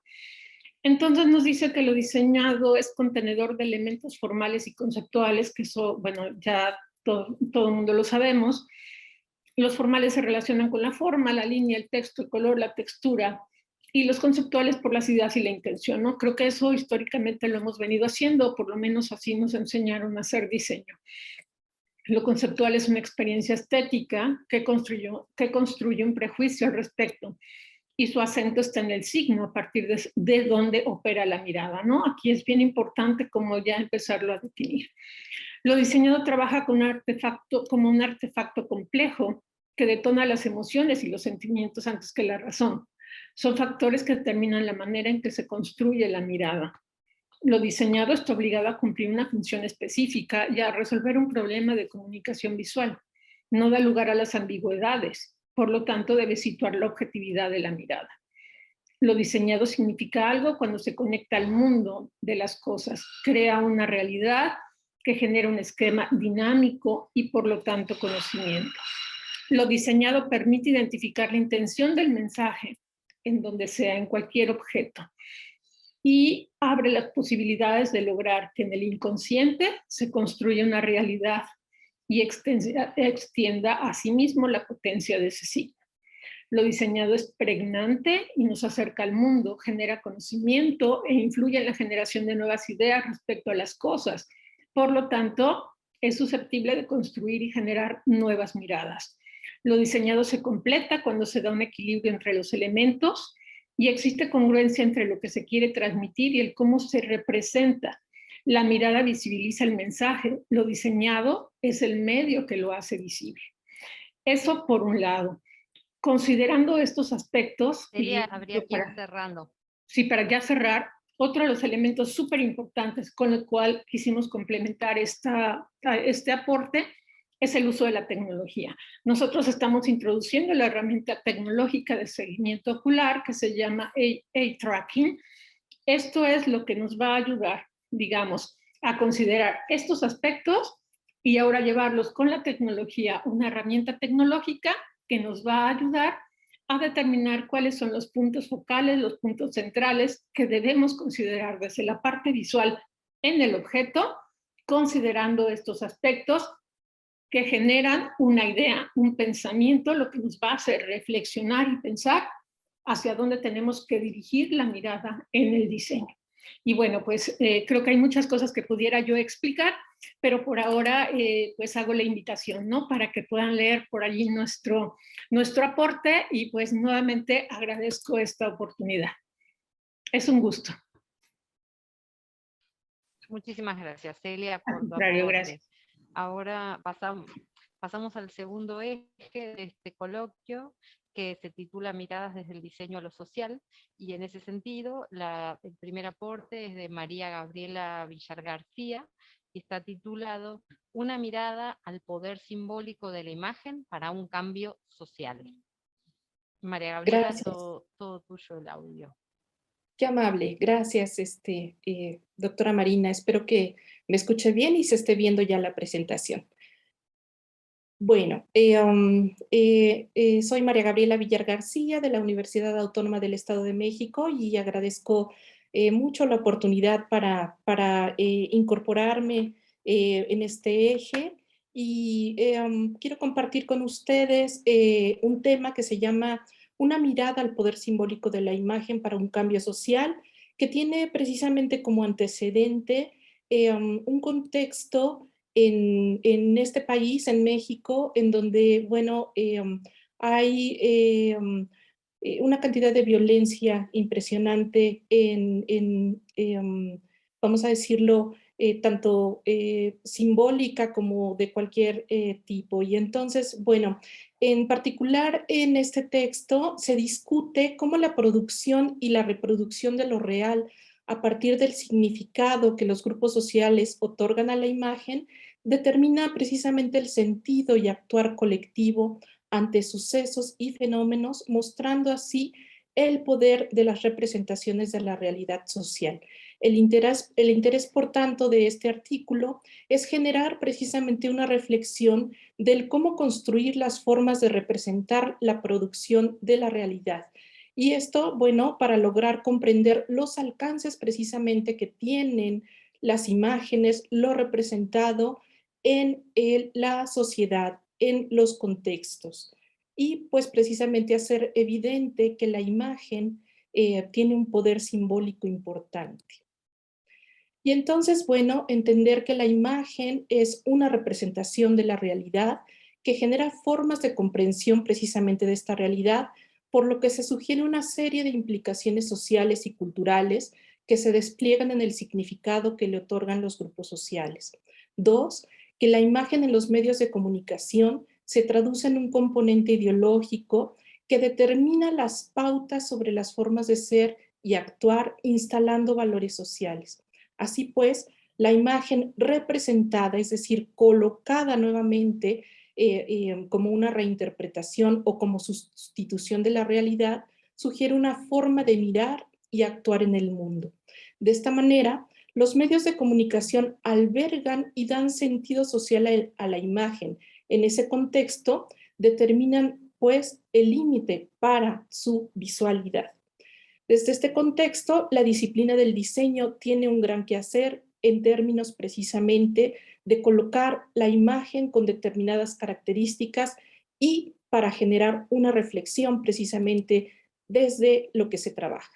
Entonces nos dice que lo diseñado es contenedor de elementos formales y conceptuales, que eso, bueno, ya todo el mundo lo sabemos. Los formales se relacionan con la forma, la línea, el texto, el color, la textura, y los conceptuales por las ideas y la intención, ¿no? Creo que eso históricamente lo hemos venido haciendo, por lo menos así nos enseñaron a hacer diseño. Lo conceptual es una experiencia estética que construye un prejuicio al respecto y su acento está en el signo a partir de donde opera la mirada, ¿no? Aquí es bien importante como ya empezarlo a definir. Lo diseñado trabaja como un artefacto complejo que detona las emociones y los sentimientos antes que la razón. Son factores que determinan la manera en que se construye la mirada. Lo diseñado está obligado a cumplir una función específica y a resolver un problema de comunicación visual. No da lugar a las ambigüedades, por lo tanto debe situar la objetividad de la mirada. Lo diseñado significa algo cuando se conecta al mundo de las cosas, crea una realidad que genera un esquema dinámico y por lo tanto conocimiento. Lo diseñado permite identificar la intención del mensaje en donde sea, en cualquier objeto. Y abre las posibilidades de lograr que en el inconsciente se construya una realidad y extienda a sí mismo la potencia de ese signo. Lo diseñado es pregnante y nos acerca al mundo, genera conocimiento e influye en la generación de nuevas ideas respecto a las cosas. Por lo tanto, es susceptible de construir y generar nuevas miradas. Lo diseñado se completa cuando se da un equilibrio entre los elementos y existe congruencia entre lo que se quiere transmitir y el cómo se representa. La mirada visibiliza el mensaje, lo diseñado es el medio que lo hace visible. Eso por un lado. Considerando estos aspectos... Habría que ir cerrando. Sí, para ya cerrar, otro de los elementos súper importantes con el cual quisimos complementar este aporte es el uso de la tecnología. Nosotros estamos introduciendo la herramienta tecnológica de seguimiento ocular que se llama Eye Tracking. Esto es lo que nos va a ayudar, digamos, a considerar estos aspectos y ahora llevarlos con la tecnología, una herramienta tecnológica que nos va a ayudar a determinar cuáles son los puntos focales, los puntos centrales que debemos considerar desde la parte visual en el objeto, considerando estos aspectos que generan una idea, un pensamiento, lo que nos va a hacer reflexionar y pensar hacia dónde tenemos que dirigir la mirada en el diseño. Y bueno, pues creo que hay muchas cosas que pudiera yo explicar, pero por ahora pues hago la invitación, ¿no? Para que puedan leer por allí nuestro aporte y pues nuevamente agradezco esta oportunidad. Es un gusto. Muchísimas gracias, Celia, por tu aporte. Gracias. Ahora pasamos al segundo eje de este coloquio, que se titula Miradas desde el diseño a lo social, y en ese sentido el primer aporte es de María Gabriela Villar García, y está titulado Una mirada al poder simbólico de la imagen para un cambio social. María Gabriela, todo tuyo el audio. Qué amable, gracias doctora Marina, espero que me escuche bien y se esté viendo ya la presentación. Bueno, soy María Gabriela Villar García de la Universidad Autónoma del Estado de México y agradezco mucho la oportunidad para incorporarme en este eje y quiero compartir con ustedes un tema que se llama Una mirada al poder simbólico de la imagen para un cambio social, que tiene precisamente como antecedente un contexto en este país, en México, en donde, bueno, hay una cantidad de violencia impresionante vamos a decirlo, tanto simbólica como de cualquier tipo. Y entonces, bueno, en particular en este texto se discute cómo la producción y la reproducción de lo real a partir del significado que los grupos sociales otorgan a la imagen determina precisamente el sentido y actuar colectivo ante sucesos y fenómenos, mostrando así el poder de las representaciones de la realidad social. El interés, por tanto, de este artículo es generar precisamente una reflexión del cómo construir las formas de representar la producción de la realidad. Y esto, bueno, para lograr comprender los alcances precisamente que tienen las imágenes, lo representado en la sociedad, en los contextos. Y pues precisamente hacer evidente que la imagen tiene un poder simbólico importante. Y entonces, bueno, entender que la imagen es una representación de la realidad que genera formas de comprensión precisamente de esta realidad, por lo que se sugiere una serie de implicaciones sociales y culturales que se despliegan en el significado que le otorgan los grupos sociales. 2, que la imagen en los medios de comunicación se traduce en un componente ideológico que determina las pautas sobre las formas de ser y actuar instalando valores sociales. Así pues, la imagen representada, es decir, colocada nuevamente como una reinterpretación o como sustitución de la realidad, sugiere una forma de mirar y actuar en el mundo. De esta manera, los medios de comunicación albergan y dan sentido social a la imagen. En ese contexto, determinan pues el límite para su visualidad. Desde este contexto, la disciplina del diseño tiene un gran quehacer en términos precisamente de colocar la imagen con determinadas características y para generar una reflexión precisamente desde lo que se trabaja.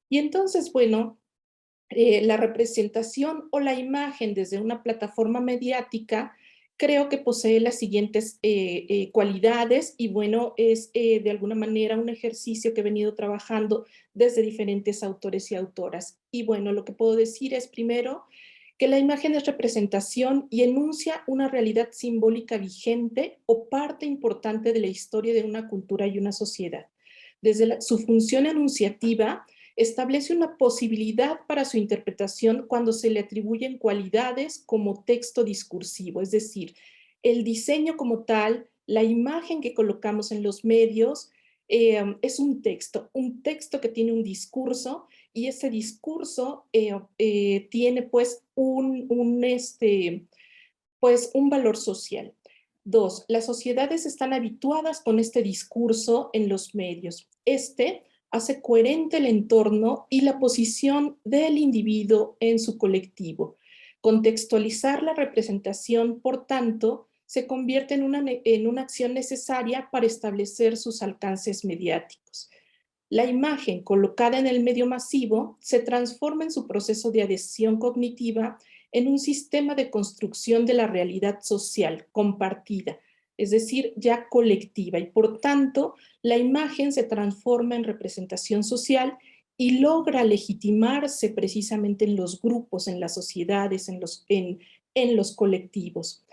Y entonces, bueno, la representación o la imagen desde una plataforma mediática creo que posee las siguientes cualidades y bueno, es de alguna manera un ejercicio que he venido trabajando desde diferentes autores y autoras. Y bueno, lo que puedo decir es primero que la imagen es representación y enuncia una realidad simbólica vigente o parte importante de la historia de una cultura y una sociedad. Desde su función enunciativa, establece una posibilidad para su interpretación cuando se le atribuyen cualidades como texto discursivo, es decir, el diseño como tal, la imagen que colocamos en los medios, es un texto que tiene un discurso y ese discurso tiene pues un valor social. 2. Las sociedades están habituadas con este discurso en los medios. Hace coherente el entorno y la posición del individuo en su colectivo. Contextualizar la representación, por tanto, se convierte en una acción necesaria para establecer sus alcances mediáticos. La imagen colocada en el medio masivo se transforma en su proceso de adhesión cognitiva en un sistema de construcción de la realidad social compartida, es decir, ya colectiva, y por tanto la imagen se transforma en representación social y logra legitimarse precisamente en los grupos, en las sociedades, en los colectivos.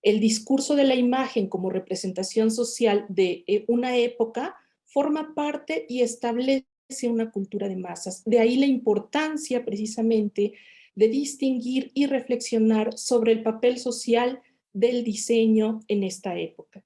El discurso de la imagen como representación social de una época forma parte y establece una cultura de masas. De ahí la importancia precisamente de distinguir y reflexionar sobre el papel social del diseño en esta época.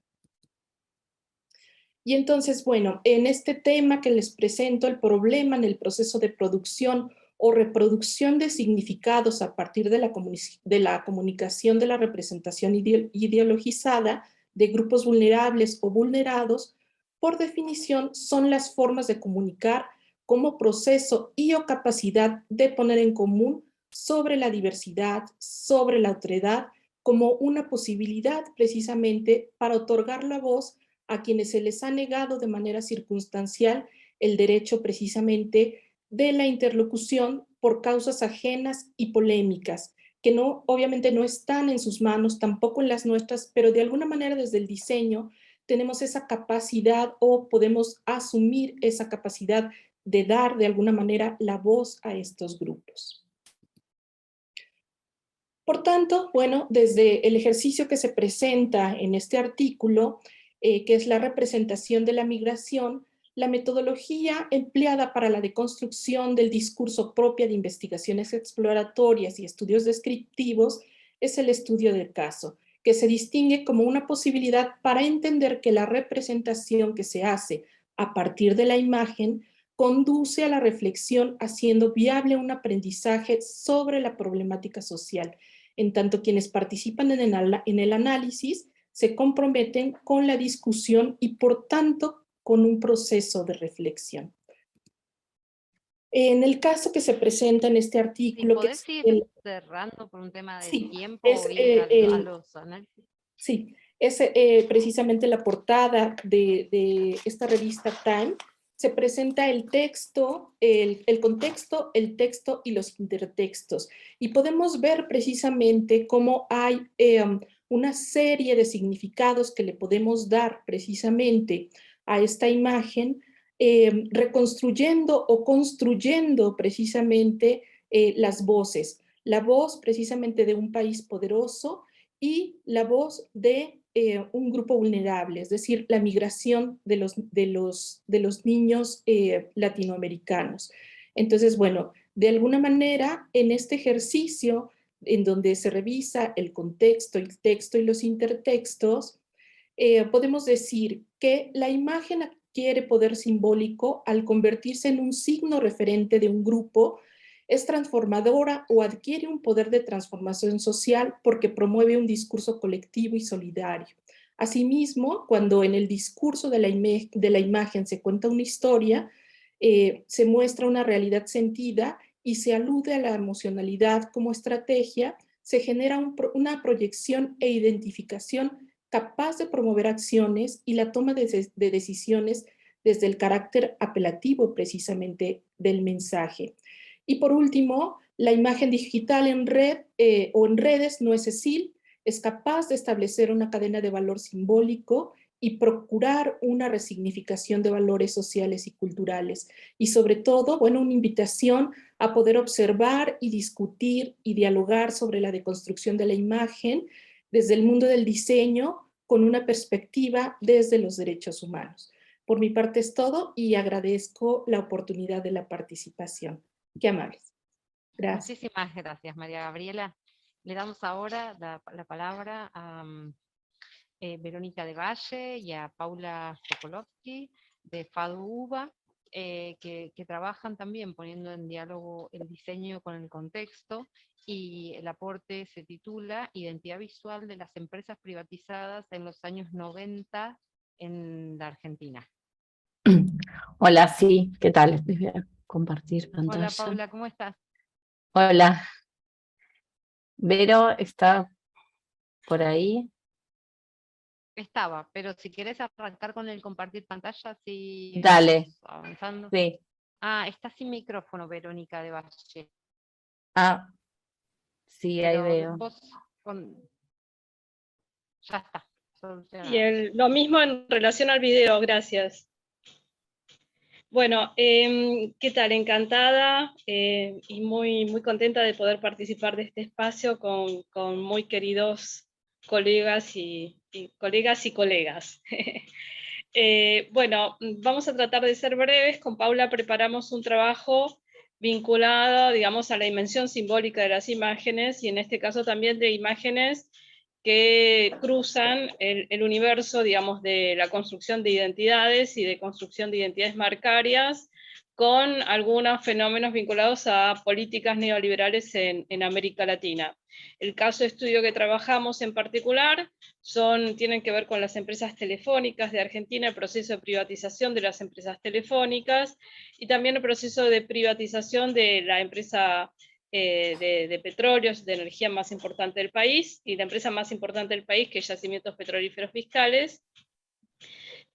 Y entonces, bueno, en este tema que les presento, el problema en el proceso de producción o reproducción de significados a partir de la comunicación de la representación ideologizada de grupos vulnerables o vulnerados, por definición, son las formas de comunicar como proceso y o capacidad de poner en común sobre la diversidad, sobre la otredad, como una posibilidad precisamente para otorgar la voz a quienes se les ha negado de manera circunstancial el derecho precisamente de la interlocución por causas ajenas y polémicas, que obviamente no están en sus manos, tampoco en las nuestras, pero de alguna manera desde el diseño tenemos esa capacidad o podemos asumir esa capacidad de dar de alguna manera la voz a estos grupos. Por tanto, bueno, desde el ejercicio que se presenta en este artículo, que es la representación de la migración, la metodología empleada para la deconstrucción del discurso propia de investigaciones exploratorias y estudios descriptivos es el estudio del caso, que se distingue como una posibilidad para entender que la representación que se hace a partir de la imagen conduce a la reflexión haciendo viable un aprendizaje sobre la problemática social, en tanto quienes participan en el análisis se comprometen con la discusión y por tanto con un proceso de reflexión. En el caso que se presenta en este artículo... ¿Podés ir cerrando por un tema de tiempo es, o ir a los análisis? Sí, es precisamente la portada de esta revista Time. Se presenta el texto, el contexto, el texto y los intertextos. Y podemos ver precisamente cómo hay una serie de significados que le podemos dar precisamente a esta imagen, reconstruyendo o construyendo precisamente las voces. La voz precisamente de un país poderoso y la voz de un grupo vulnerable, es decir, la migración de los niños latinoamericanos. Entonces, bueno, de alguna manera, en este ejercicio, en donde se revisa el contexto, el texto y los intertextos, podemos decir que la imagen adquiere poder simbólico al convertirse en un signo referente de un grupo, es transformadora o adquiere un poder de transformación social porque promueve un discurso colectivo y solidario. Asimismo, cuando en el discurso de la imagen se cuenta una historia, se muestra una realidad sentida y se alude a la emocionalidad como estrategia, se genera una proyección e identificación capaz de promover acciones y la toma de decisiones desde el carácter apelativo precisamente del mensaje. Y por último, la imagen digital en red o en redes no es ESIL, es capaz de establecer una cadena de valor simbólico y procurar una resignificación de valores sociales y culturales. Y sobre todo, bueno, una invitación a poder observar y discutir y dialogar sobre la deconstrucción de la imagen desde el mundo del diseño con una perspectiva desde los derechos humanos. Por mi parte es todo y agradezco la oportunidad de la participación. Qué amables. Gracias. Muchísimas gracias, María Gabriela. Le damos ahora la palabra a Verónica de Valle y a Paula Sokolovsky de FADU-UBA, que trabajan también poniendo en diálogo el diseño con el contexto, y el aporte se titula Identidad visual de las empresas privatizadas en los años 90 en la Argentina. Hola, sí, ¿qué tal? Les voy a compartir pantalla. Hola Paula, ¿cómo estás? Hola. Vero está por ahí. Estaba, pero si querés arrancar con el compartir pantalla, si Dale. avanzando. Sí. Ah, está sin micrófono, Verónica de Valle. Ah, sí, ahí Pero veo. vos ya está. Y lo mismo en relación al video, gracias. Bueno, ¿qué tal? Encantada y muy contenta de poder participar de este espacio con muy queridos colegas y colegas. Bueno, vamos a tratar de ser breves. Con Paula preparamos un trabajo vinculado, digamos, a la dimensión simbólica de las imágenes, y en este caso también de imágenes que cruzan el universo, digamos, de la construcción de identidades y de construcción de identidades marcarias, con algunos fenómenos vinculados a políticas neoliberales en América Latina. El caso de estudio que trabajamos en particular tienen que ver con las empresas telefónicas de Argentina, el proceso de privatización de las empresas telefónicas, y también el proceso de privatización de la empresa de petróleos, de energía más importante del país, y la empresa más importante del país, que es Yacimientos Petrolíferos Fiscales,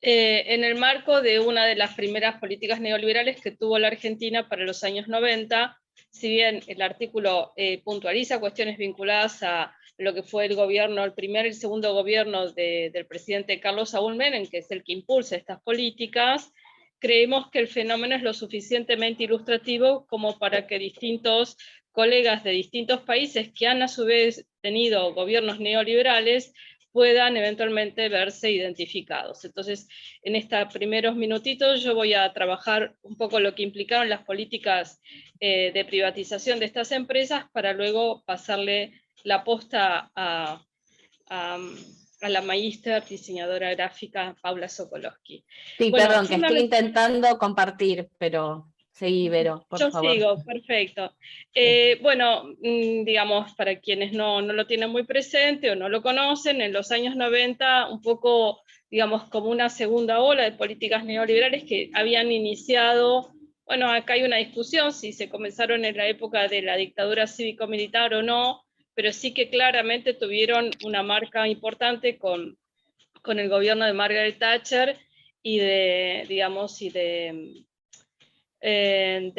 en el marco de una de las primeras políticas neoliberales que tuvo la Argentina para los años 90, si bien el artículo puntualiza cuestiones vinculadas a lo que fue el gobierno, el primer y el segundo gobierno del presidente Carlos Saúl Menem, que es el que impulsa estas políticas, creemos que el fenómeno es lo suficientemente ilustrativo como para que distintos colegas de distintos países que han a su vez tenido gobiernos neoliberales puedan eventualmente verse identificados. Entonces, en estos primeros minutitos yo voy a trabajar un poco lo que implicaron las políticas de privatización de estas empresas, para luego pasarle la posta a la magíster diseñadora gráfica Paula Sokolovsky. Sí, bueno, perdón, que estoy intentando compartir, pero seguí, Vero, por favor. Yo sigo, perfecto. Bueno, digamos, para quienes no lo tienen muy presente o no lo conocen, en los años 90, un poco, digamos, como una segunda ola de políticas neoliberales que habían iniciado, bueno, acá hay una discusión si se comenzaron en la época de la dictadura cívico-militar o no, pero sí que claramente tuvieron una marca importante con el gobierno de Margaret Thatcher y de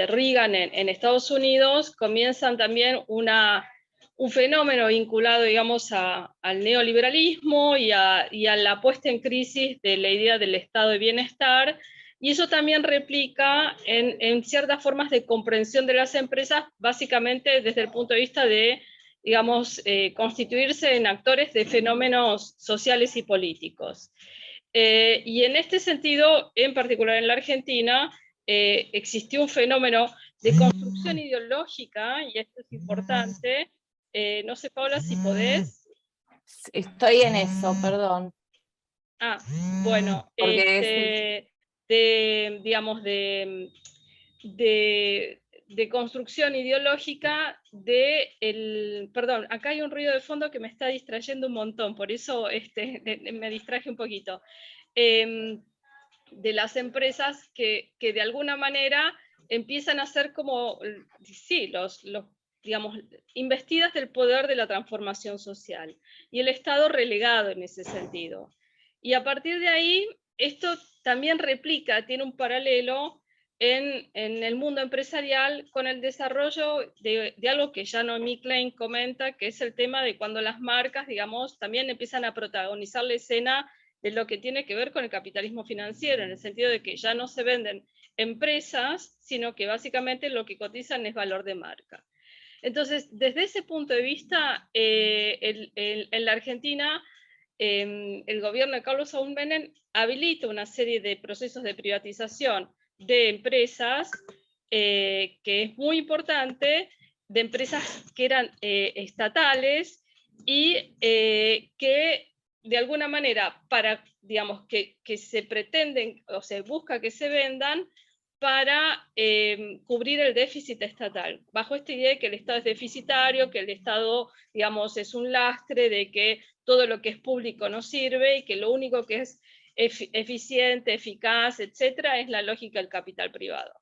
Reagan en Estados Unidos. Comienzan también un fenómeno vinculado, digamos, al neoliberalismo y a la puesta en crisis de la idea del estado de bienestar, y eso también replica en ciertas formas de comprensión de las empresas, básicamente desde el punto de vista de, digamos, constituirse en actores de fenómenos sociales y políticos. Y en este sentido, en particular en la Argentina, existió un fenómeno de construcción ideológica, y esto es importante. No sé, Paula, si podés. Estoy en eso, perdón. Ah, bueno, digamos, de construcción ideológica perdón, acá hay un ruido de fondo que me está distrayendo un montón, por eso me distraje un poquito. de las empresas que de alguna manera empiezan a ser como, sí, digamos, investidas del poder de la transformación social, y el Estado relegado en ese sentido. Y a partir de ahí, esto también replica, tiene un paralelo en el mundo empresarial con el desarrollo de algo que ya Noemí Klein comenta, que es el tema de cuando las marcas, digamos, también empiezan a protagonizar la escena de lo que tiene que ver con el capitalismo financiero, en el sentido de que ya no se venden empresas, sino que básicamente lo que cotizan es valor de marca. Entonces, desde ese punto de vista, en la Argentina, el gobierno de Carlos Saúl Menem habilita una serie de procesos de privatización de empresas, que es muy importante, de empresas que eran estatales y que de alguna manera, digamos, que se pretenden o se busca que se vendan para cubrir el déficit estatal, bajo esta idea de que el Estado es deficitario, que el Estado, digamos, es un lastre, de que todo lo que es público no sirve y que lo único que es eficiente, eficaz, etcétera, es la lógica del capital privado.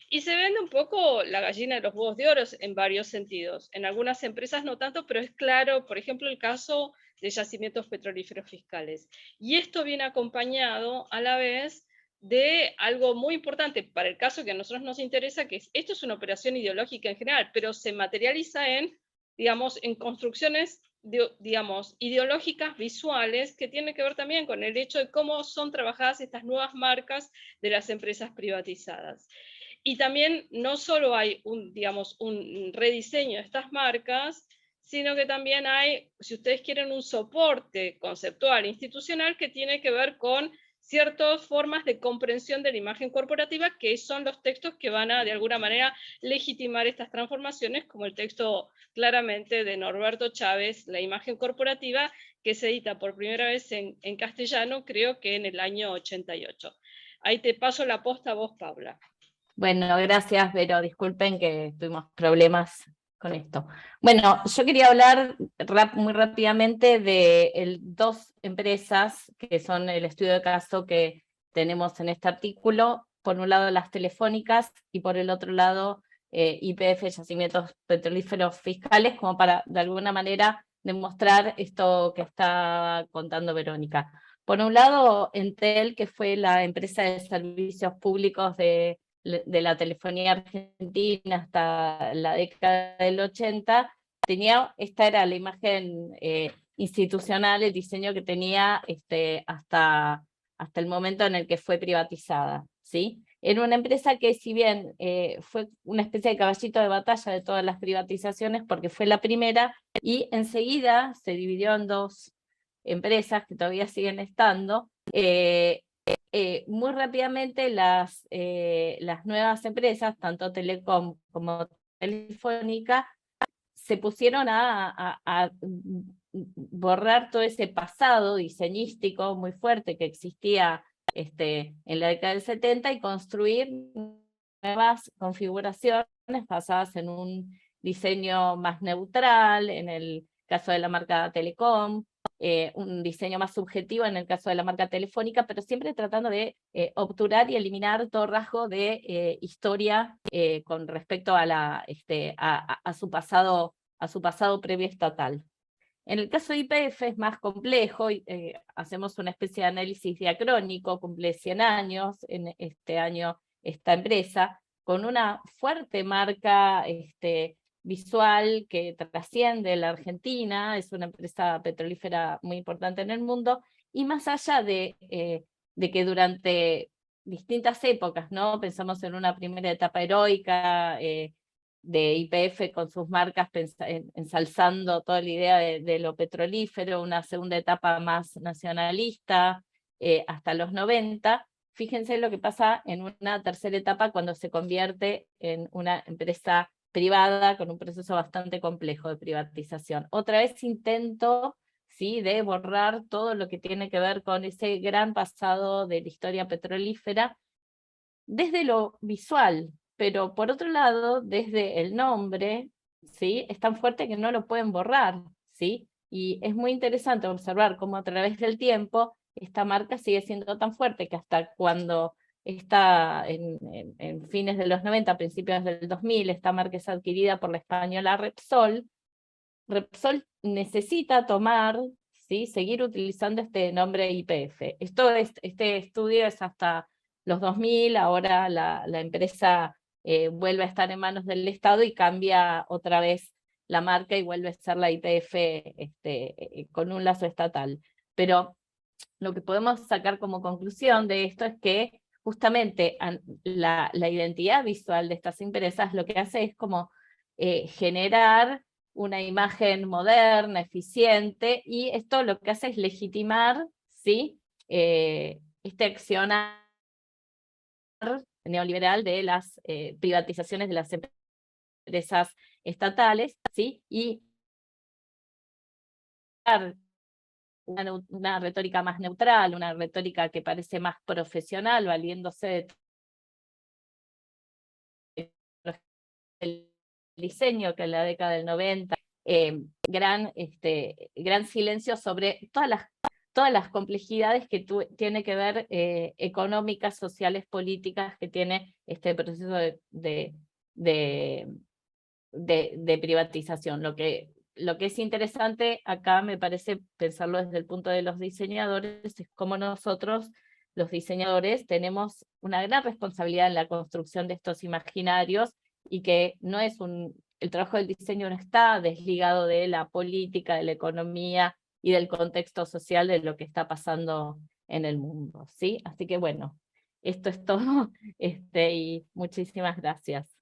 Y se vende un poco la gallina de los huevos de oro en varios sentidos. En algunas empresas no tanto, pero es claro, por ejemplo, el caso de yacimientos petrolíferos fiscales. Y esto viene acompañado a la vez de algo muy importante para el caso que a nosotros nos interesa, que esto es una operación ideológica en general, pero se materializa digamos, en construcciones, digamos, ideológicas, visuales, que tienen que ver también con el hecho de cómo son trabajadas estas nuevas marcas de las empresas privatizadas. Y también no solo hay digamos, un rediseño de estas marcas, sino que también hay, si ustedes quieren, un soporte conceptual, institucional, que tiene que ver con ciertas formas de comprensión de la imagen corporativa, que son los textos que van a, de alguna manera, legitimar estas transformaciones, como el texto claramente de Norberto Chávez, La imagen corporativa, que se edita por primera vez en castellano, creo que en el año 88. Ahí te paso la posta a vos, Paula. Bueno, gracias, Vero. Disculpen que tuvimos problemas con esto. Bueno, yo quería hablar muy rápidamente de dos empresas que son el estudio de caso que tenemos en este artículo. Por un lado, las telefónicas, y por el otro lado, YPF, Yacimientos Petrolíferos Fiscales, como para, de alguna manera, demostrar esto que está contando Verónica. Por un lado, Entel, que fue la empresa de servicios públicos de la telefonía argentina hasta la década del 80, esta era la imagen institucional, el diseño que tenía hasta el momento en el que fue privatizada, ¿sí? Era una empresa que, si bien fue una especie de caballito de batalla de todas las privatizaciones, porque fue la primera, y enseguida se dividió en dos empresas que todavía siguen estando. Muy rápidamente las nuevas empresas, tanto Telecom como Telefónica, se pusieron a borrar todo ese pasado diseñístico muy fuerte que existía en la década del 70 y construir nuevas configuraciones basadas en un diseño más neutral, en el caso de la marca Telecom, un diseño más subjetivo en el caso de la marca Telefónica, pero siempre tratando de obturar y eliminar todo rasgo de historia con respecto a, a su pasado previo estatal. En el caso de YPF es más complejo, hacemos una especie de análisis diacrónico, cumple 100 años en este año esta empresa, con una fuerte marca visual que trasciende la Argentina, es una empresa petrolífera muy importante en el mundo, y más allá de que durante distintas épocas, ¿no? Pensamos en una primera etapa heroica de YPF con sus marcas ensalzando toda la idea de lo petrolífero, una segunda etapa más nacionalista hasta los 90, fíjense lo que pasa en una tercera etapa cuando se convierte en una empresa privada con un proceso bastante complejo de privatización. Otra vez intento, ¿sí?, de borrar todo lo que tiene que ver con ese gran pasado de la historia petrolífera desde lo visual, pero por otro lado, desde el nombre, ¿sí?, es tan fuerte que no lo pueden borrar, ¿sí? Y es muy interesante observar cómo a través del tiempo esta marca sigue siendo tan fuerte que hasta cuando está en fines de los 90, principios del 2000, esta marca es adquirida por la española Repsol. Repsol necesita tomar, ¿sí?, seguir utilizando este nombre YPF. Este estudio es hasta los 2000, ahora la empresa vuelve a estar en manos del Estado y cambia otra vez la marca y vuelve a ser la YPF con un lazo estatal. Pero lo que podemos sacar como conclusión de esto es que justamente la identidad visual de estas empresas lo que hace es como generar una imagen moderna, eficiente, y esto lo que hace es legitimar, ¿sí?, este accionar neoliberal de las privatizaciones de las empresas estatales, ¿sí?, y una retórica más neutral, una retórica que parece más profesional, valiéndose del diseño que en la década del 90, gran silencio sobre todas las complejidades que tiene que ver económicas, sociales, políticas que tiene este proceso de privatización. Lo que es interesante acá, me parece pensarlo desde el punto de los diseñadores, es cómo nosotros, los diseñadores, tenemos una gran responsabilidad en la construcción de estos imaginarios, y que no es el trabajo del diseño no está desligado de la política, de la economía y del contexto social de lo que está pasando en el mundo, ¿sí? Así que bueno, esto es todo, y muchísimas gracias.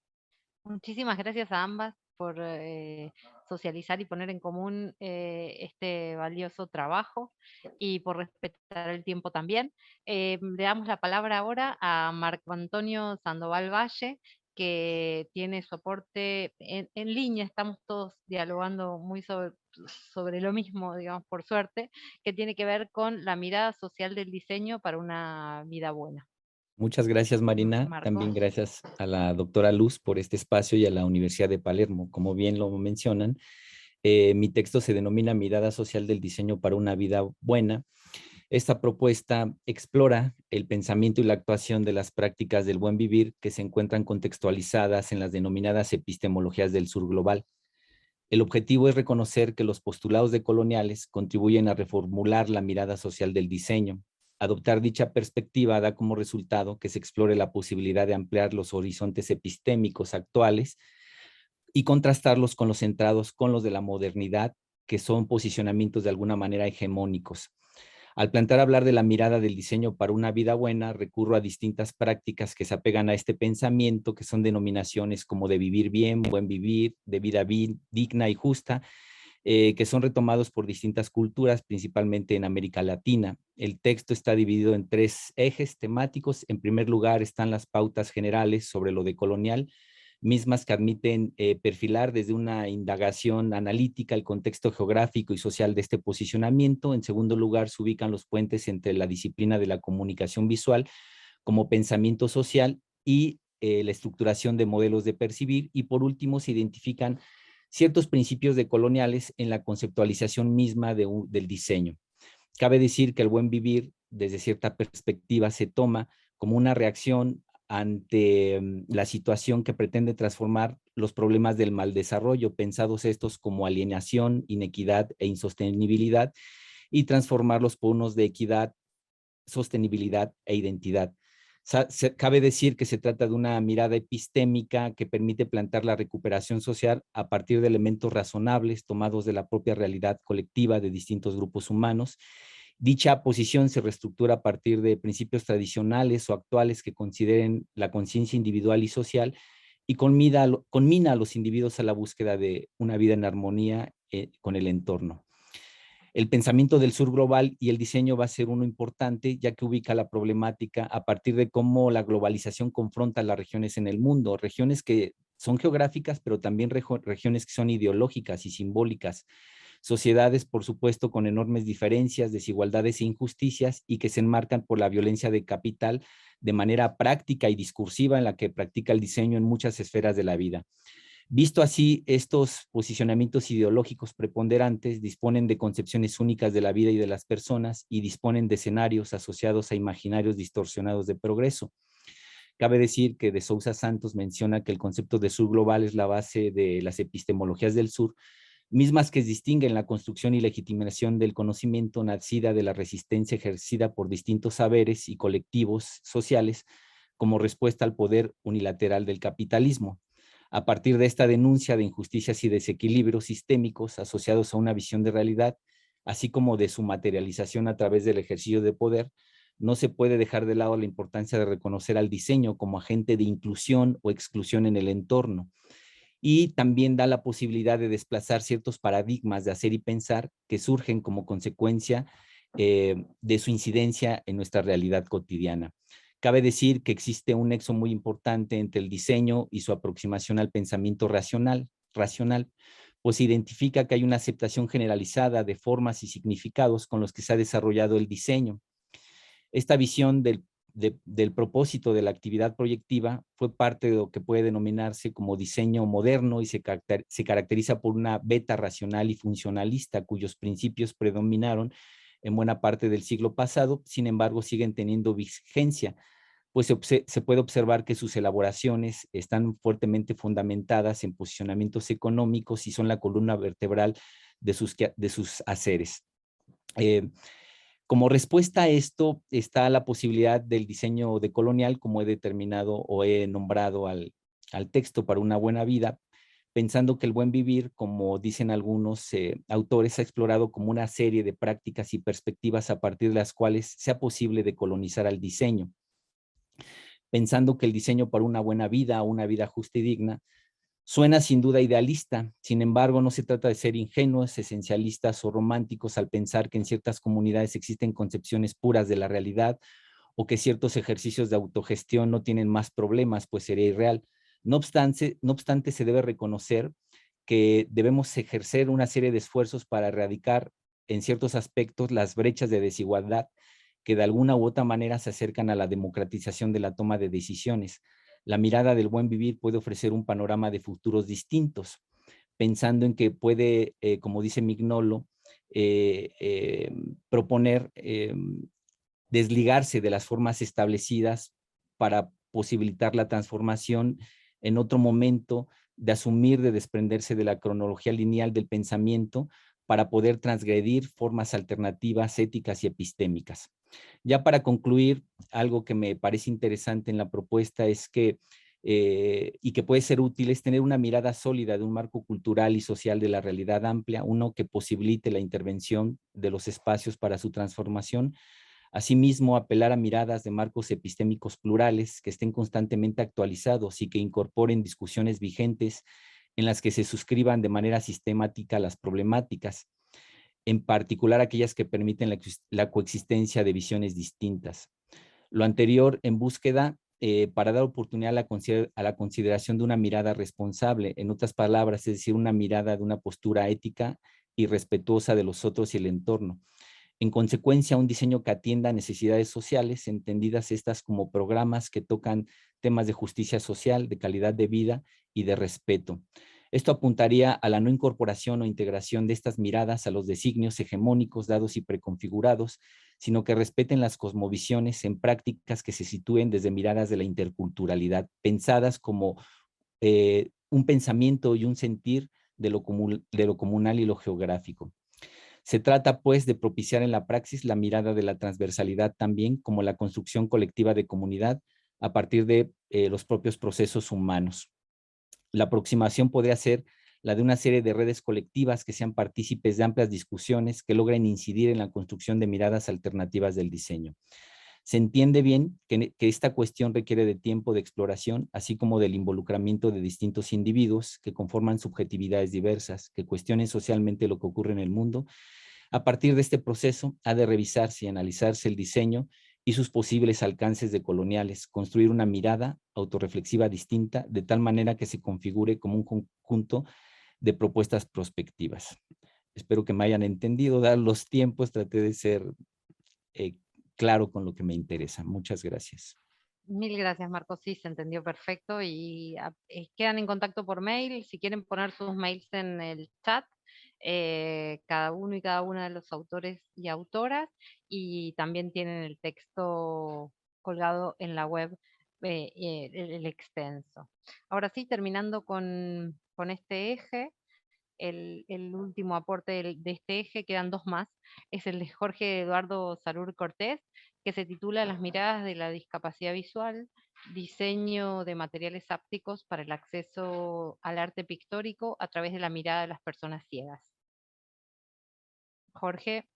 Muchísimas gracias a ambas por socializar y poner en común este valioso trabajo, y por respetar el tiempo también. Le damos la palabra ahora a Marco Antonio Sandoval Valle, que tiene soporte en línea. Estamos todos dialogando muy sobre lo mismo, digamos, por suerte, que tiene que ver con la mirada social del diseño para una vida buena. Muchas gracias, Marina. Marco. También gracias a la doctora Luz por este espacio y a la Universidad de Palermo. Como bien lo mencionan, mi texto se denomina Mirada Social del Diseño para una Vida Buena. Esta propuesta explora el pensamiento y la actuación de las prácticas del buen vivir que se encuentran contextualizadas en las denominadas epistemologías del sur global. El objetivo es reconocer que los postulados decoloniales contribuyen a reformular la mirada social del diseño. Adoptar dicha perspectiva da como resultado que se explore la posibilidad de ampliar los horizontes epistémicos actuales y contrastarlos con los centrados con los de la modernidad, que son posicionamientos de alguna manera hegemónicos. Al plantear hablar de la mirada del diseño para una vida buena, recurro a distintas prácticas que se apegan a este pensamiento, que son denominaciones como de vivir bien, buen vivir, de vida digna y justa, que son retomados por distintas culturas, principalmente en América Latina. El texto está dividido en 3 ejes temáticos. En primer lugar están las pautas generales sobre lo decolonial, mismas que admiten perfilar desde una indagación analítica el contexto geográfico y social de este posicionamiento. En segundo lugar, se ubican los puentes entre la disciplina de la comunicación visual como pensamiento social y la estructuración de modelos de percibir. Y por último, se identifican ciertos principios decoloniales en la conceptualización misma del diseño. Cabe decir que el buen vivir, desde cierta perspectiva, se toma como una reacción ante la situación que pretende transformar los problemas del mal desarrollo, pensados estos como alienación, inequidad e insostenibilidad, y transformarlos por unos de equidad, sostenibilidad e identidad. Cabe decir que se trata de una mirada epistémica que permite plantear la recuperación social a partir de elementos razonables tomados de la propia realidad colectiva de distintos grupos humanos. Dicha posición se reestructura a partir de principios tradicionales o actuales que consideren la conciencia individual y social, y conmina a los individuos a la búsqueda de una vida en armonía con el entorno. El pensamiento del sur global y el diseño va a ser uno importante, ya que ubica la problemática a partir de cómo la globalización confronta las regiones en el mundo, regiones que son geográficas, pero también regiones que son ideológicas y simbólicas, sociedades, por supuesto, con enormes diferencias, desigualdades e injusticias, y que se enmarcan por la violencia de capital de manera práctica y discursiva en la que practica el diseño en muchas esferas de la vida. Visto así, estos posicionamientos ideológicos preponderantes disponen de concepciones únicas de la vida y de las personas y disponen de escenarios asociados a imaginarios distorsionados de progreso. Cabe decir que de Sousa Santos menciona que el concepto de sur global es la base de las epistemologías del sur, mismas que distinguen la construcción y legitimación del conocimiento nacida de la resistencia ejercida por distintos saberes y colectivos sociales como respuesta al poder unilateral del capitalismo. A partir de esta denuncia de injusticias y desequilibrios sistémicos asociados a una visión de realidad, así como de su materialización a través del ejercicio de poder, no se puede dejar de lado la importancia de reconocer al diseño como agente de inclusión o exclusión en el entorno. Y también da la posibilidad de desplazar ciertos paradigmas de hacer y pensar que surgen como consecuencia de su incidencia en nuestra realidad cotidiana. Cabe decir que existe un nexo muy importante entre el diseño y su aproximación al pensamiento racional, pues identifica que hay una aceptación generalizada de formas y significados con los que se ha desarrollado el diseño. Esta visión del propósito de la actividad proyectiva fue parte de lo que puede denominarse como diseño moderno y se caracteriza por una beta racional y funcionalista cuyos principios predominaron en buena parte del siglo pasado, sin embargo siguen teniendo vigencia, pues se puede observar que sus elaboraciones están fuertemente fundamentadas en posicionamientos económicos y son la columna vertebral de sus haceres. Como respuesta a esto está la posibilidad del diseño decolonial, como he determinado o he nombrado al texto para una buena vida, pensando que el buen vivir, como dicen algunos autores, ha explorado como una serie de prácticas y perspectivas a partir de las cuales sea posible decolonizar al diseño. Pensando que el diseño para una buena vida o una vida justa y digna suena sin duda idealista, sin embargo no se trata de ser ingenuos, esencialistas o románticos al pensar que en ciertas comunidades existen concepciones puras de la realidad o que ciertos ejercicios de autogestión no tienen más problemas, pues sería irreal. No obstante, se debe reconocer que debemos ejercer una serie de esfuerzos para erradicar en ciertos aspectos las brechas de desigualdad que de alguna u otra manera se acercan a la democratización de la toma de decisiones. La mirada del buen vivir puede ofrecer un panorama de futuros distintos, pensando en que puede, como dice Mignolo, proponer desligarse de las formas establecidas para posibilitar la transformación en otro momento, de asumir, de desprenderse de la cronología lineal del pensamiento para poder transgredir formas alternativas, éticas y epistémicas. Ya para concluir, algo que me parece interesante en la propuesta es que, y que puede ser útil, es tener una mirada sólida de un marco cultural y social de la realidad amplia, uno que posibilite la intervención de los espacios para su transformación. Asimismo, apelar a miradas de marcos epistémicos plurales que estén constantemente actualizados y que incorporen discusiones vigentes en las que se suscriban de manera sistemática las problemáticas, en particular aquellas que permiten la coexistencia de visiones distintas. Lo anterior en búsqueda para dar oportunidad a la consideración de una mirada responsable, en otras palabras, es decir, una mirada de una postura ética y respetuosa de los otros y el entorno. En consecuencia, un diseño que atienda a necesidades sociales, entendidas estas como programas que tocan temas de justicia social, de calidad de vida y de respeto. Esto apuntaría a la no incorporación o integración de estas miradas a los designios hegemónicos dados y preconfigurados, sino que respeten las cosmovisiones en prácticas que se sitúen desde miradas de la interculturalidad, pensadas como un pensamiento y un sentir de lo comunal y lo geográfico. Se trata, pues, de propiciar en la praxis la mirada de la transversalidad también como la construcción colectiva de comunidad a partir de los propios procesos humanos. La aproximación podría ser la de una serie de redes colectivas que sean partícipes de amplias discusiones que logren incidir en la construcción de miradas alternativas del diseño. Se entiende bien que esta cuestión requiere de tiempo de exploración, así como del involucramiento de distintos individuos que conforman subjetividades diversas, que cuestionen socialmente lo que ocurre en el mundo. A partir de este proceso, ha de revisarse y analizarse el diseño y sus posibles alcances decoloniales, construir una mirada autorreflexiva distinta, de tal manera que se configure como un conjunto de propuestas prospectivas. Espero que me hayan entendido, dar los tiempos, traté de ser claro con lo que me interesa. Muchas gracias. Mil gracias, Marcos. Sí, se entendió perfecto y quedan en contacto por mail. Si quieren poner sus mails en el chat, cada uno y cada una de los autores y autoras, y también tienen el texto colgado en la web, el extenso. Ahora sí, terminando con este eje, el último aporte de este eje, quedan dos más, es el de Jorge Eduardo Sarur Cortés, que se titula Las miradas de la discapacidad visual, diseño de materiales ápticos para el acceso al arte pictórico a través de la mirada de las personas ciegas. Jorge.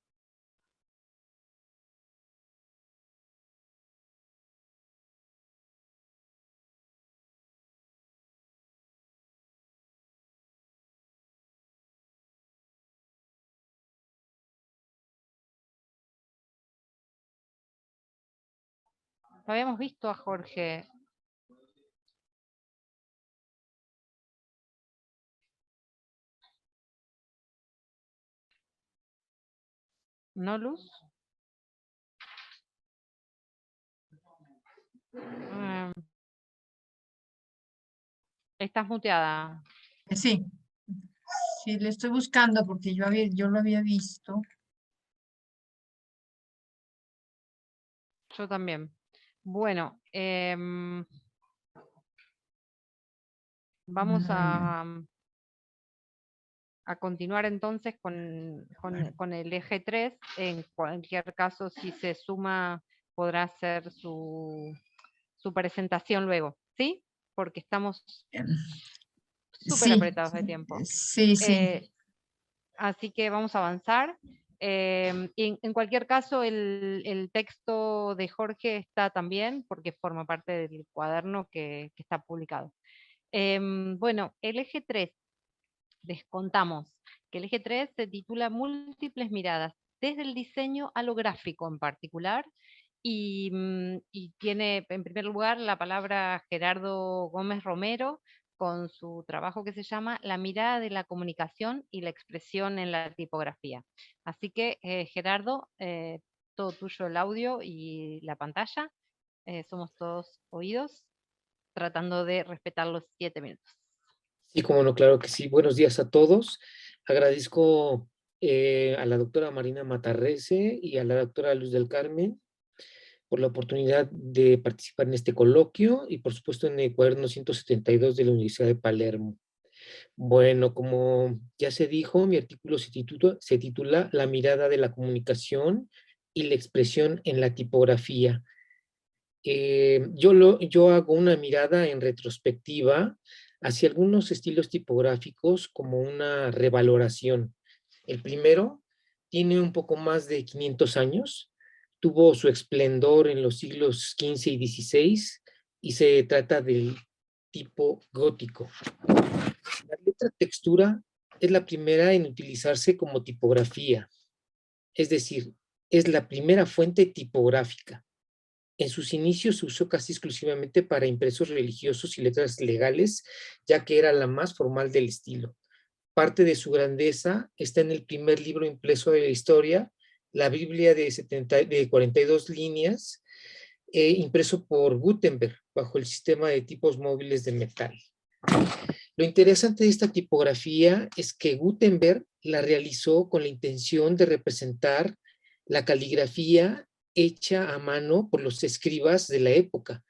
Lo habíamos visto a Jorge. ¿No, Luz? Estás muteada. Sí, sí, le estoy buscando porque yo lo había visto. Yo también. Bueno, vamos a continuar entonces con el eje 3. En cualquier caso, si se suma, podrá hacer su presentación luego, ¿sí? Porque estamos súper apretados de tiempo. Sí, sí. Así que vamos a avanzar. En cualquier caso, el texto de Jorge está también, porque forma parte del cuaderno que está publicado. Bueno, el eje 3, les contamos que el eje 3 se titula Múltiples miradas, desde el diseño a lo gráfico en particular, y tiene en primer lugar la palabra Gerardo Gómez Romero, con su trabajo que se llama La mirada de la comunicación y la expresión en la tipografía. Así que, Gerardo, todo tuyo el audio y la pantalla. Somos todos oídos, tratando de respetar los 7 minutos. Sí, como no, claro que sí. Buenos días a todos. Agradezco a la doctora Marina Matarrese y a la doctora Luz del Carmen por la oportunidad de participar en este coloquio y por supuesto en el cuaderno 172 de la Universidad de Palermo. Bueno, como ya se dijo, mi artículo se titula La mirada de la comunicación y la expresión en la tipografía. Yo hago una mirada en retrospectiva hacia algunos estilos tipográficos como una revaloración. El primero tiene un poco más de 500 años, tuvo su esplendor en los siglos XV y XVI y se trata del tipo gótico. La letra textura es la primera en utilizarse como tipografía, es decir, es la primera fuente tipográfica. En sus inicios se usó casi exclusivamente para impresos religiosos y letras legales, ya que era la más formal del estilo. Parte de su grandeza está en el primer libro impreso de la historia, la Biblia de 42 líneas, impreso por Gutenberg, bajo el sistema de tipos móviles de metal. Lo interesante de esta tipografía es que Gutenberg la realizó con la intención de representar la caligrafía hecha a mano por los escribas de la época.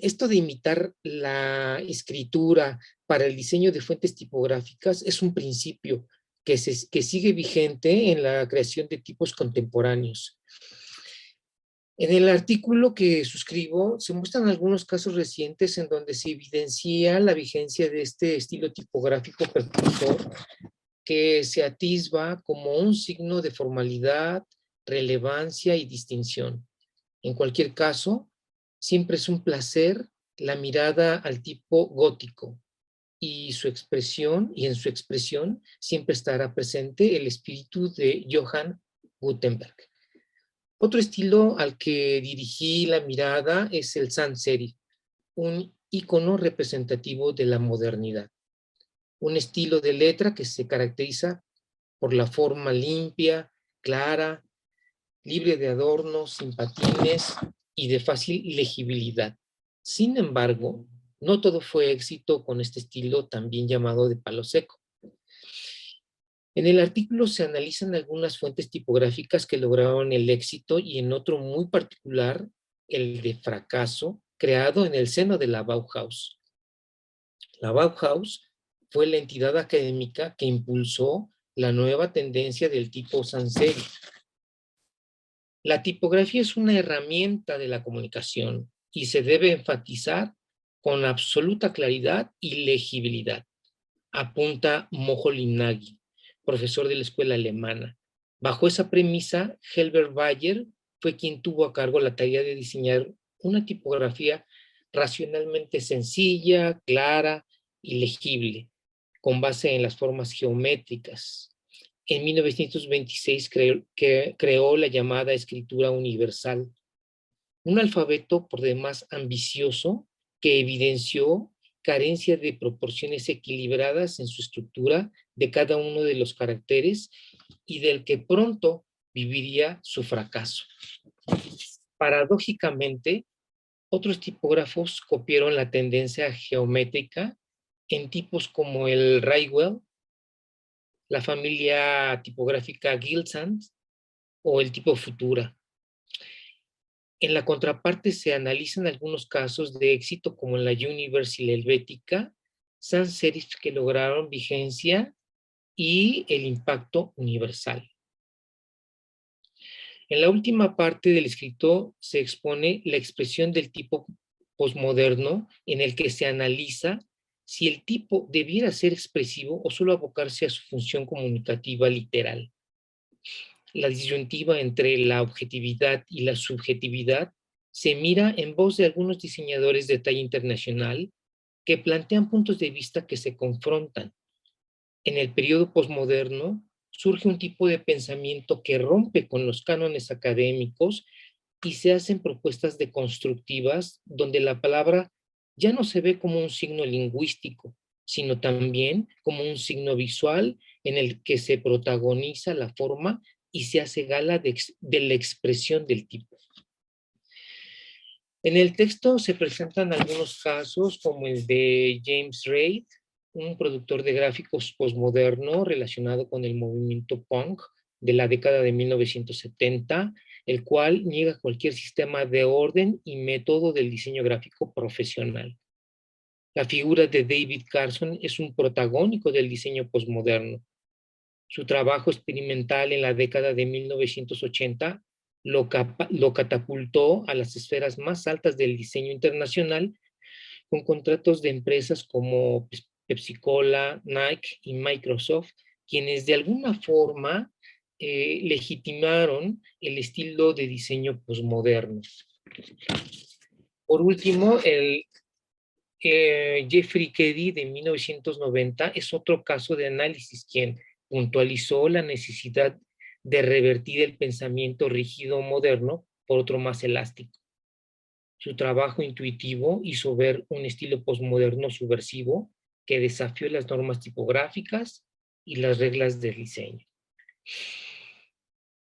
Esto de imitar la escritura para el diseño de fuentes tipográficas es un principio que sigue vigente en la creación de tipos contemporáneos. En el artículo que suscribo se muestran algunos casos recientes en donde se evidencia la vigencia de este estilo tipográfico precursor que se atisba como un signo de formalidad, relevancia y distinción. En cualquier caso, siempre es un placer la mirada al tipo gótico y en su expresión siempre estará presente el espíritu de Johann Gutenberg. Otro estilo al que dirigí la mirada es el sans serif, un ícono representativo de la modernidad. Un estilo de letra que se caracteriza por la forma limpia, clara, libre de adornos, sin patines, y de fácil legibilidad. Sin embargo, no todo fue éxito con este estilo también llamado de palo seco. En el artículo se analizan algunas fuentes tipográficas que lograron el éxito y en otro muy particular, el de fracaso, creado en el seno de la Bauhaus. La Bauhaus fue la entidad académica que impulsó la nueva tendencia del tipo sans serif. La tipografía es una herramienta de la comunicación y se debe enfatizar con absoluta claridad y legibilidad, apunta Moholy-Nagy, profesor de la escuela alemana. Bajo esa premisa, Helbert Bayer fue quien tuvo a cargo la tarea de diseñar una tipografía racionalmente sencilla, clara y legible, con base en las formas geométricas. En 1926 creó la llamada escritura universal, un alfabeto por demás ambicioso que evidenció carencia de proporciones equilibradas en su estructura de cada uno de los caracteres y del que pronto viviría su fracaso. Paradójicamente, otros tipógrafos copiaron la tendencia geométrica en tipos como el Raiwell, la familia tipográfica Gilsand o el tipo Futura. En la contraparte se analizan algunos casos de éxito como en la Univers y la Helvética, sans serif que lograron vigencia y el impacto universal. En la última parte del escrito se expone la expresión del tipo posmoderno en el que se analiza si el tipo debiera ser expresivo o solo abocarse a su función comunicativa literal. La disyuntiva entre la objetividad y la subjetividad se mira en voz de algunos diseñadores de talla internacional que plantean puntos de vista que se confrontan. En el periodo posmoderno surge un tipo de pensamiento que rompe con los cánones académicos y se hacen propuestas deconstructivas donde la palabra ya no se ve como un signo lingüístico, sino también como un signo visual en el que se protagoniza la forma y se hace gala de la expresión del tipo. En el texto se presentan algunos casos como el de James Reid, un productor de gráficos posmoderno relacionado con el movimiento punk de la década de 1970, el cual niega cualquier sistema de orden y método del diseño gráfico profesional. La figura de David Carson es un protagónico del diseño posmoderno. Su trabajo experimental en la década de 1980 lo catapultó a las esferas más altas del diseño internacional con contratos de empresas como PepsiCola, Nike y Microsoft, quienes de alguna forma legitimaron el estilo de diseño posmoderno. Por último, Jeffrey Keddy de 1990 es otro caso de análisis quien puntualizó la necesidad de revertir el pensamiento rígido moderno por otro más elástico. Su trabajo intuitivo hizo ver un estilo posmoderno subversivo que desafió las normas tipográficas y las reglas del diseño.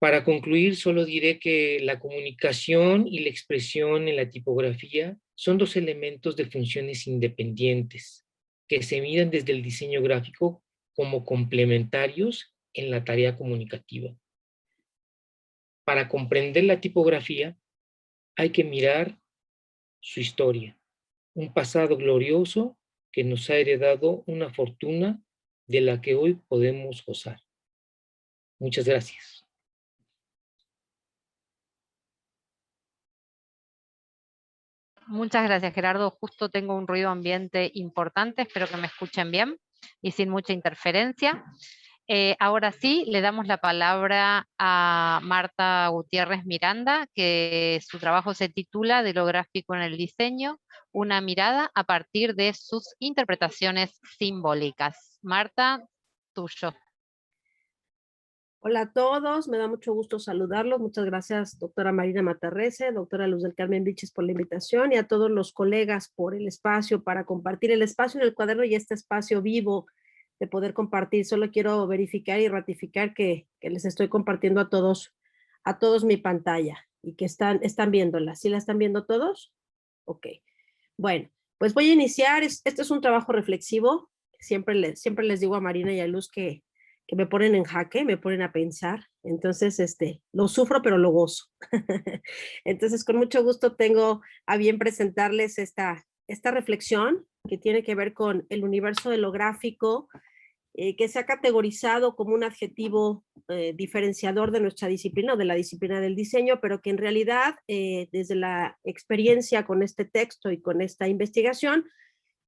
Para concluir, solo diré que la comunicación y la expresión en la tipografía son dos elementos de funciones independientes que se miran desde el diseño gráfico como complementarios en la tarea comunicativa. Para comprender la tipografía hay que mirar su historia, un pasado glorioso que nos ha heredado una fortuna de la que hoy podemos gozar. Muchas gracias. Muchas gracias, Gerardo. Justo tengo un ruido ambiente importante, espero que me escuchen bien y sin mucha interferencia. Ahora sí, le damos la palabra a Marta Gutiérrez Miranda, que su trabajo se titula De lo gráfico en el diseño, una mirada a partir de sus interpretaciones simbólicas. Marta, tuyo. Hola a todos, me da mucho gusto saludarlos. Muchas gracias, doctora Marina Matarrese, doctora Luz del Carmen Vilches por la invitación y a todos los colegas por el espacio para compartir el espacio en el cuaderno y este espacio vivo de poder compartir. Solo quiero verificar y ratificar que les estoy compartiendo a todos mi pantalla. y que están viéndola. ¿Sí la están viendo todos? Ok. Bueno, pues voy a iniciar. Este es un trabajo reflexivo. Siempre les digo a Marina y a Luz que me ponen en jaque, me ponen a pensar. Entonces, lo sufro, pero lo gozo. Entonces, con mucho gusto tengo a bien presentarles esta reflexión que tiene que ver con el universo de lo gráfico, que se ha categorizado como un adjetivo diferenciador de nuestra disciplina o de la disciplina del diseño, pero que en realidad, desde la experiencia con este texto y con esta investigación,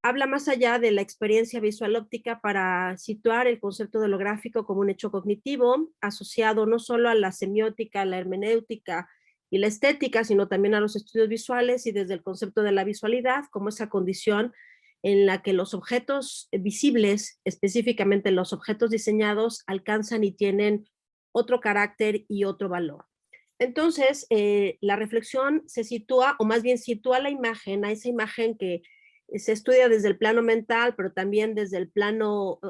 habla más allá de la experiencia visual óptica para situar el concepto de lo gráfico como un hecho cognitivo, asociado no solo a la semiótica, la hermenéutica y la estética, sino también a los estudios visuales y desde el concepto de la visualidad como esa condición en la que los objetos visibles, específicamente los objetos diseñados, alcanzan y tienen otro carácter y otro valor. Entonces, la reflexión se sitúa, o más bien sitúa la imagen, a esa imagen que se estudia desde el plano mental, pero también desde el plano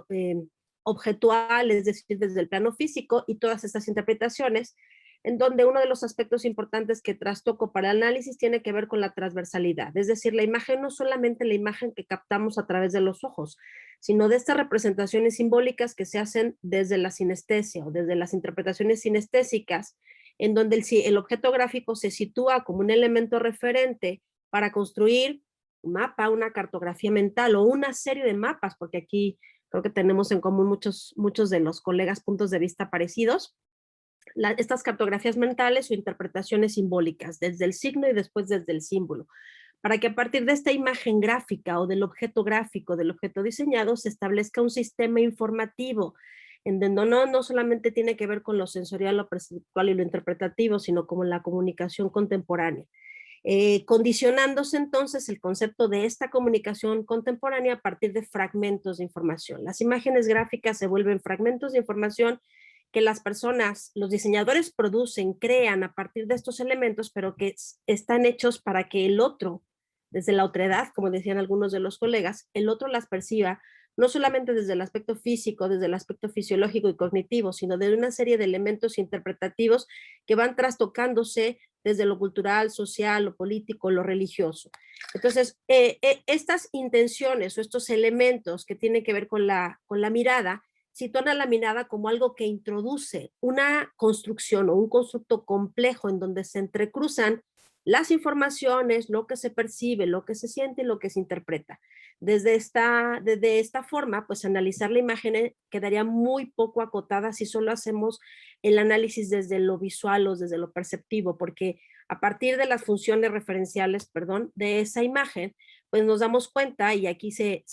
objetual, es decir, desde el plano físico, y todas estas interpretaciones, en donde uno de los aspectos importantes que trastoco para el análisis tiene que ver con la transversalidad, es decir, la imagen no solamente la imagen que captamos a través de los ojos, sino de estas representaciones simbólicas que se hacen desde la sinestesia o desde las interpretaciones sinestésicas, en donde el objeto gráfico se sitúa como un elemento referente para construir un mapa, una cartografía mental o una serie de mapas, porque aquí creo que tenemos en común muchos de los colegas puntos de vista parecidos, estas cartografías mentales o interpretaciones simbólicas, desde el signo y después desde el símbolo, para que a partir de esta imagen gráfica o del objeto gráfico, del objeto diseñado, se establezca un sistema informativo, en donde no solamente tiene que ver con lo sensorial, lo perceptual y lo interpretativo, sino como la comunicación contemporánea. Condicionándose entonces el concepto de esta comunicación contemporánea a partir de fragmentos de información. Las imágenes gráficas se vuelven fragmentos de información que las personas, los diseñadores producen, crean a partir de estos elementos, pero que están hechos para que el otro, desde la otredad, como decían algunos de los colegas, el otro las perciba, no solamente desde el aspecto físico, desde el aspecto fisiológico y cognitivo, sino de una serie de elementos interpretativos que van trastocándose desde lo cultural, social, lo político, lo religioso. Entonces, estas intenciones o estos elementos que tienen que ver con la mirada, sitúan a la mirada como algo que introduce una construcción o un constructo complejo en donde se entrecruzan las informaciones, lo que se percibe, lo que se siente y lo que se interpreta. Desde esta forma, pues analizar la imagen quedaría muy poco acotada si solo hacemos el análisis desde lo visual o desde lo perceptivo, porque a partir de las funciones referenciales, de esa imagen, pues nos damos cuenta, y aquí se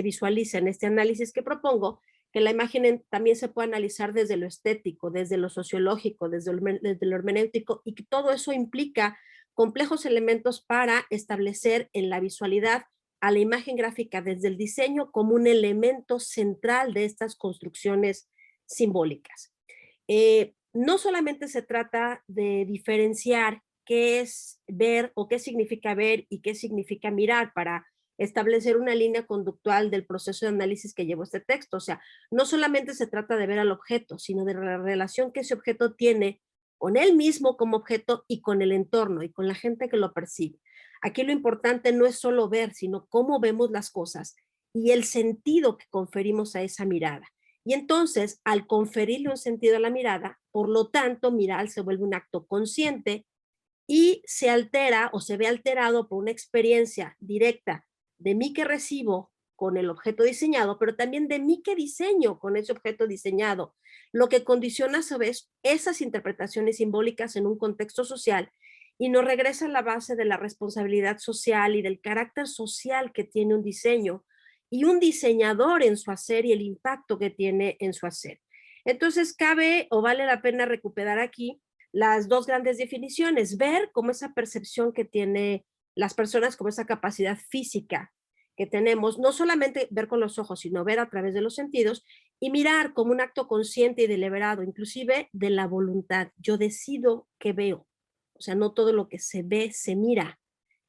visualiza en este análisis que propongo, que la imagen también se puede analizar desde lo estético, desde lo sociológico, desde lo hermenéutico, y que todo eso implica complejos elementos para establecer en la visualidad a la imagen gráfica desde el diseño como un elemento central de estas construcciones simbólicas. No solamente se trata de diferenciar qué es ver o qué significa ver y qué significa mirar para establecer una línea conductual del proceso de análisis que llevó este texto. O sea, no solamente se trata de ver al objeto, sino de la relación que ese objeto tiene con él mismo como objeto y con el entorno y con la gente que lo percibe. Aquí lo importante no es solo ver, sino cómo vemos las cosas y el sentido que conferimos a esa mirada. Y entonces, al conferirle un sentido a la mirada, por lo tanto, mirar se vuelve un acto consciente y se altera o se ve alterado por una experiencia directa de mí que recibo con el objeto diseñado, pero también de mí que diseño con ese objeto diseñado, lo que condiciona a su vez esas interpretaciones simbólicas en un contexto social y nos regresa a la base de la responsabilidad social y del carácter social que tiene un diseño y un diseñador en su hacer y el impacto que tiene en su hacer. Entonces cabe o vale la pena recuperar aquí las dos grandes definiciones, ver como esa percepción que tiene las personas, como esa capacidad física que tenemos, no solamente ver con los ojos, sino ver a través de los sentidos, y mirar como un acto consciente y deliberado, inclusive de la voluntad. Yo decido qué veo, o sea, no todo lo que se ve se mira,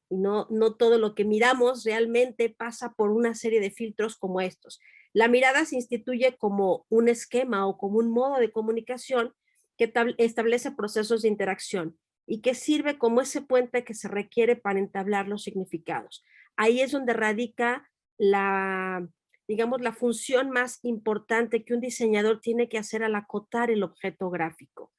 y no todo lo que miramos realmente pasa por una serie de filtros como estos. La mirada se instituye como un esquema o como un modo de comunicación que establece procesos de interacción. y que sirve como ese puente que se requiere para entablar los significados. Ahí es donde radica digamos, la función más importante que un diseñador tiene que hacer al acotar el objeto gráfico.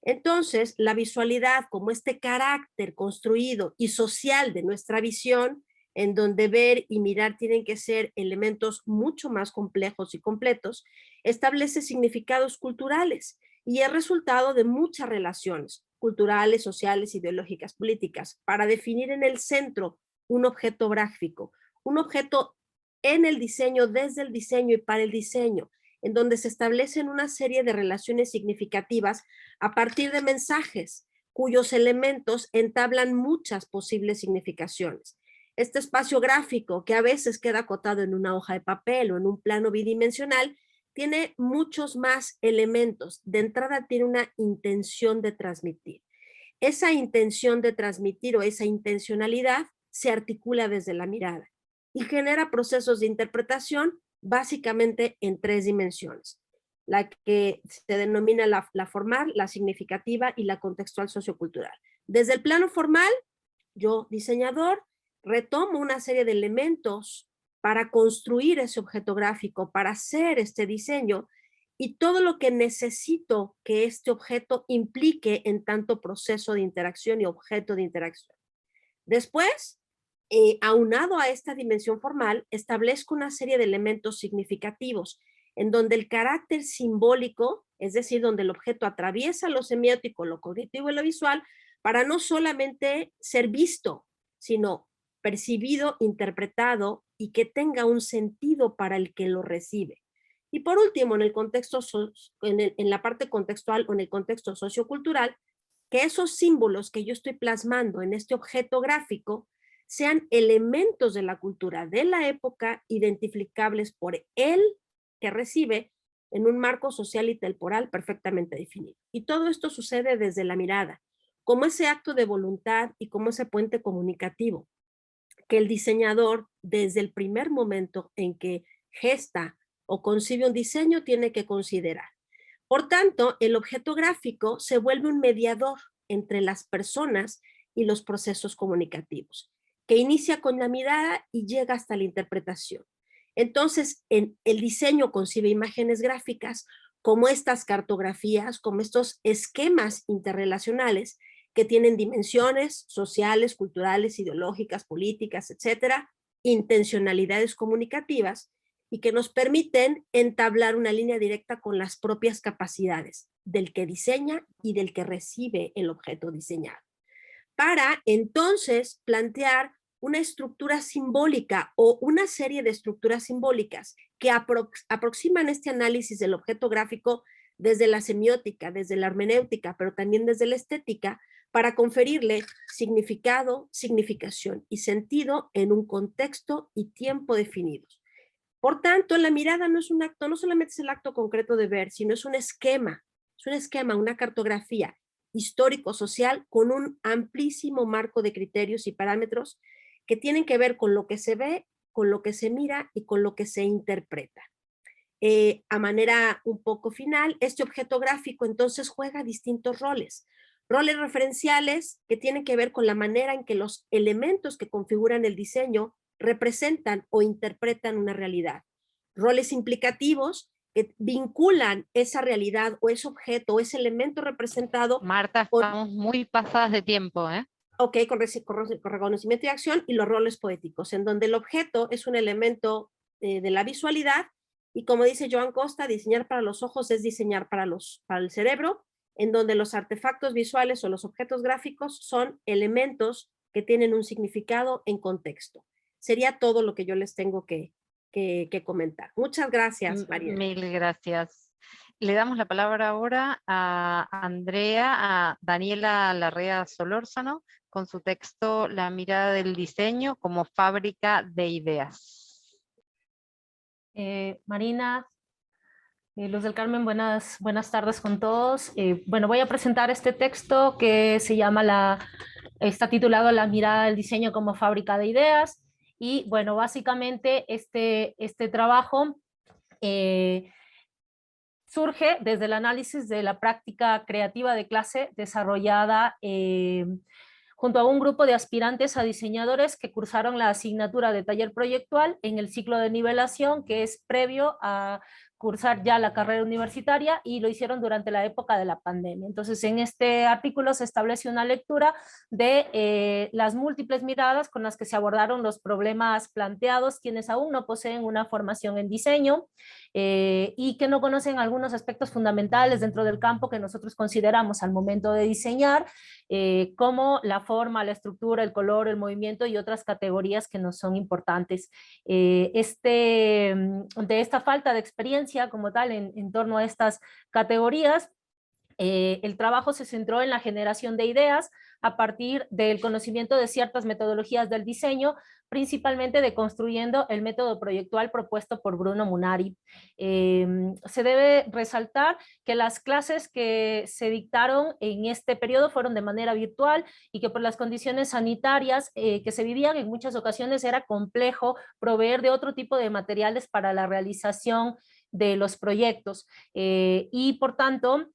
Entonces, la visualidad como este carácter construido y social de nuestra visión, en donde ver y mirar tienen que ser elementos mucho más complejos y completos, establece significados culturales y es resultado de muchas relaciones culturales, sociales, ideológicas, políticas, para definir en el centro un objeto gráfico, un objeto en el diseño, desde el diseño y para el diseño, en donde se establecen una serie de relaciones significativas a partir de mensajes, cuyos elementos entablan muchas posibles significaciones. Este espacio gráfico, que a veces queda acotado en una hoja de papel o en un plano bidimensional, tiene muchos más elementos. De entrada tiene una intención de transmitir. Esa intención de transmitir o esa intencionalidad se articula desde la mirada y genera procesos de interpretación básicamente en 3 dimensiones. La que se denomina la formal, la significativa y la contextual sociocultural. Desde el plano formal, yo, diseñador, retomo una serie de elementos para construir ese objeto gráfico, para hacer este diseño, y todo lo que necesito que este objeto implique en tanto proceso de interacción y objeto de interacción. Después, aunado a esta dimensión formal, establezco una serie de elementos significativos en donde el carácter simbólico, es decir, donde el objeto atraviesa lo semiótico, lo cognitivo y lo visual, para no solamente ser visto, sino percibido, interpretado y que tenga un sentido para el que lo recibe. Y por último, en el contexto, en la parte contextual o en el contexto sociocultural, que esos símbolos que yo estoy plasmando en este objeto gráfico sean elementos de la cultura de la época identificables por el que recibe en un marco social y temporal perfectamente definido. Y todo esto sucede desde la mirada, como ese acto de voluntad y como ese puente comunicativo que el diseñador, desde el primer momento en que gesta o concibe un diseño, tiene que considerar. Por tanto, el objeto gráfico se vuelve un mediador entre las personas y los procesos comunicativos, que inicia con la mirada y llega hasta la interpretación. Entonces, el diseño concibe imágenes gráficas como estas cartografías, como estos esquemas interrelacionales que tienen dimensiones sociales, culturales, ideológicas, políticas, etcétera, intencionalidades comunicativas, y que nos permiten entablar una línea directa con las propias capacidades del que diseña y del que recibe el objeto diseñado, para entonces plantear una estructura simbólica o una serie de estructuras simbólicas que aproximan este análisis del objeto gráfico desde la semiótica, desde la hermenéutica, pero también desde la estética, para conferirle significado, significación y sentido en un contexto y tiempo definidos. Por tanto, la mirada no es un acto, no solamente es el acto concreto de ver, sino es un esquema, una cartografía histórico-social con un amplísimo marco de criterios y parámetros que tienen que ver con lo que se ve, con lo que se mira y con lo que se interpreta. A manera un poco final, este objeto gráfico entonces juega distintos roles. Roles referenciales que tienen que ver con la manera en que los elementos que configuran el diseño representan o interpretan una realidad. Roles implicativos que vinculan esa realidad o ese objeto o ese elemento representado. Marta, estamos muy pasadas de tiempo, ¿eh? Ok, con reconocimiento y acción, y los roles poéticos, en donde el objeto es un elemento de la visualidad, y como dice Joan Costa, diseñar para los ojos es diseñar para el cerebro, en donde los artefactos visuales o los objetos gráficos son elementos que tienen un significado en contexto. Sería todo lo que yo les tengo que comentar. Muchas gracias, María. Mil gracias. Le damos la palabra ahora a Andrea, a Daniela Larrea Solórzano, con su texto La mirada del diseño como fábrica de ideas. Marina, Luz del Carmen, buenas tardes con todos. Bueno, voy a presentar este texto que está titulado La mirada del diseño como fábrica de ideas. Y bueno, básicamente este trabajo surge desde el análisis de la práctica creativa de clase desarrollada junto a un grupo de aspirantes a diseñadores que cursaron la asignatura de taller proyectual en el ciclo de nivelación, que es previo a cursar ya la carrera universitaria, y lo hicieron durante la época de la pandemia. Entonces, en este artículo se establece una lectura de las múltiples miradas con las que se abordaron los problemas planteados, quienes aún no poseen una formación en diseño y que no conocen algunos aspectos fundamentales dentro del campo que nosotros consideramos al momento de diseñar, como la forma, la estructura, el color, el movimiento y otras categorías que nos son importantes. De esta falta de experiencia como tal en torno a estas categorías, el trabajo se centró en la generación de ideas a partir del conocimiento de ciertas metodologías del diseño, principalmente deconstruyendo el método proyectual propuesto por Bruno Munari. Se debe resaltar que las clases que se dictaron en este periodo fueron de manera virtual y que por las condiciones sanitarias que se vivían en muchas ocasiones era complejo proveer de otro tipo de materiales para la realización de los proyectos y por tanto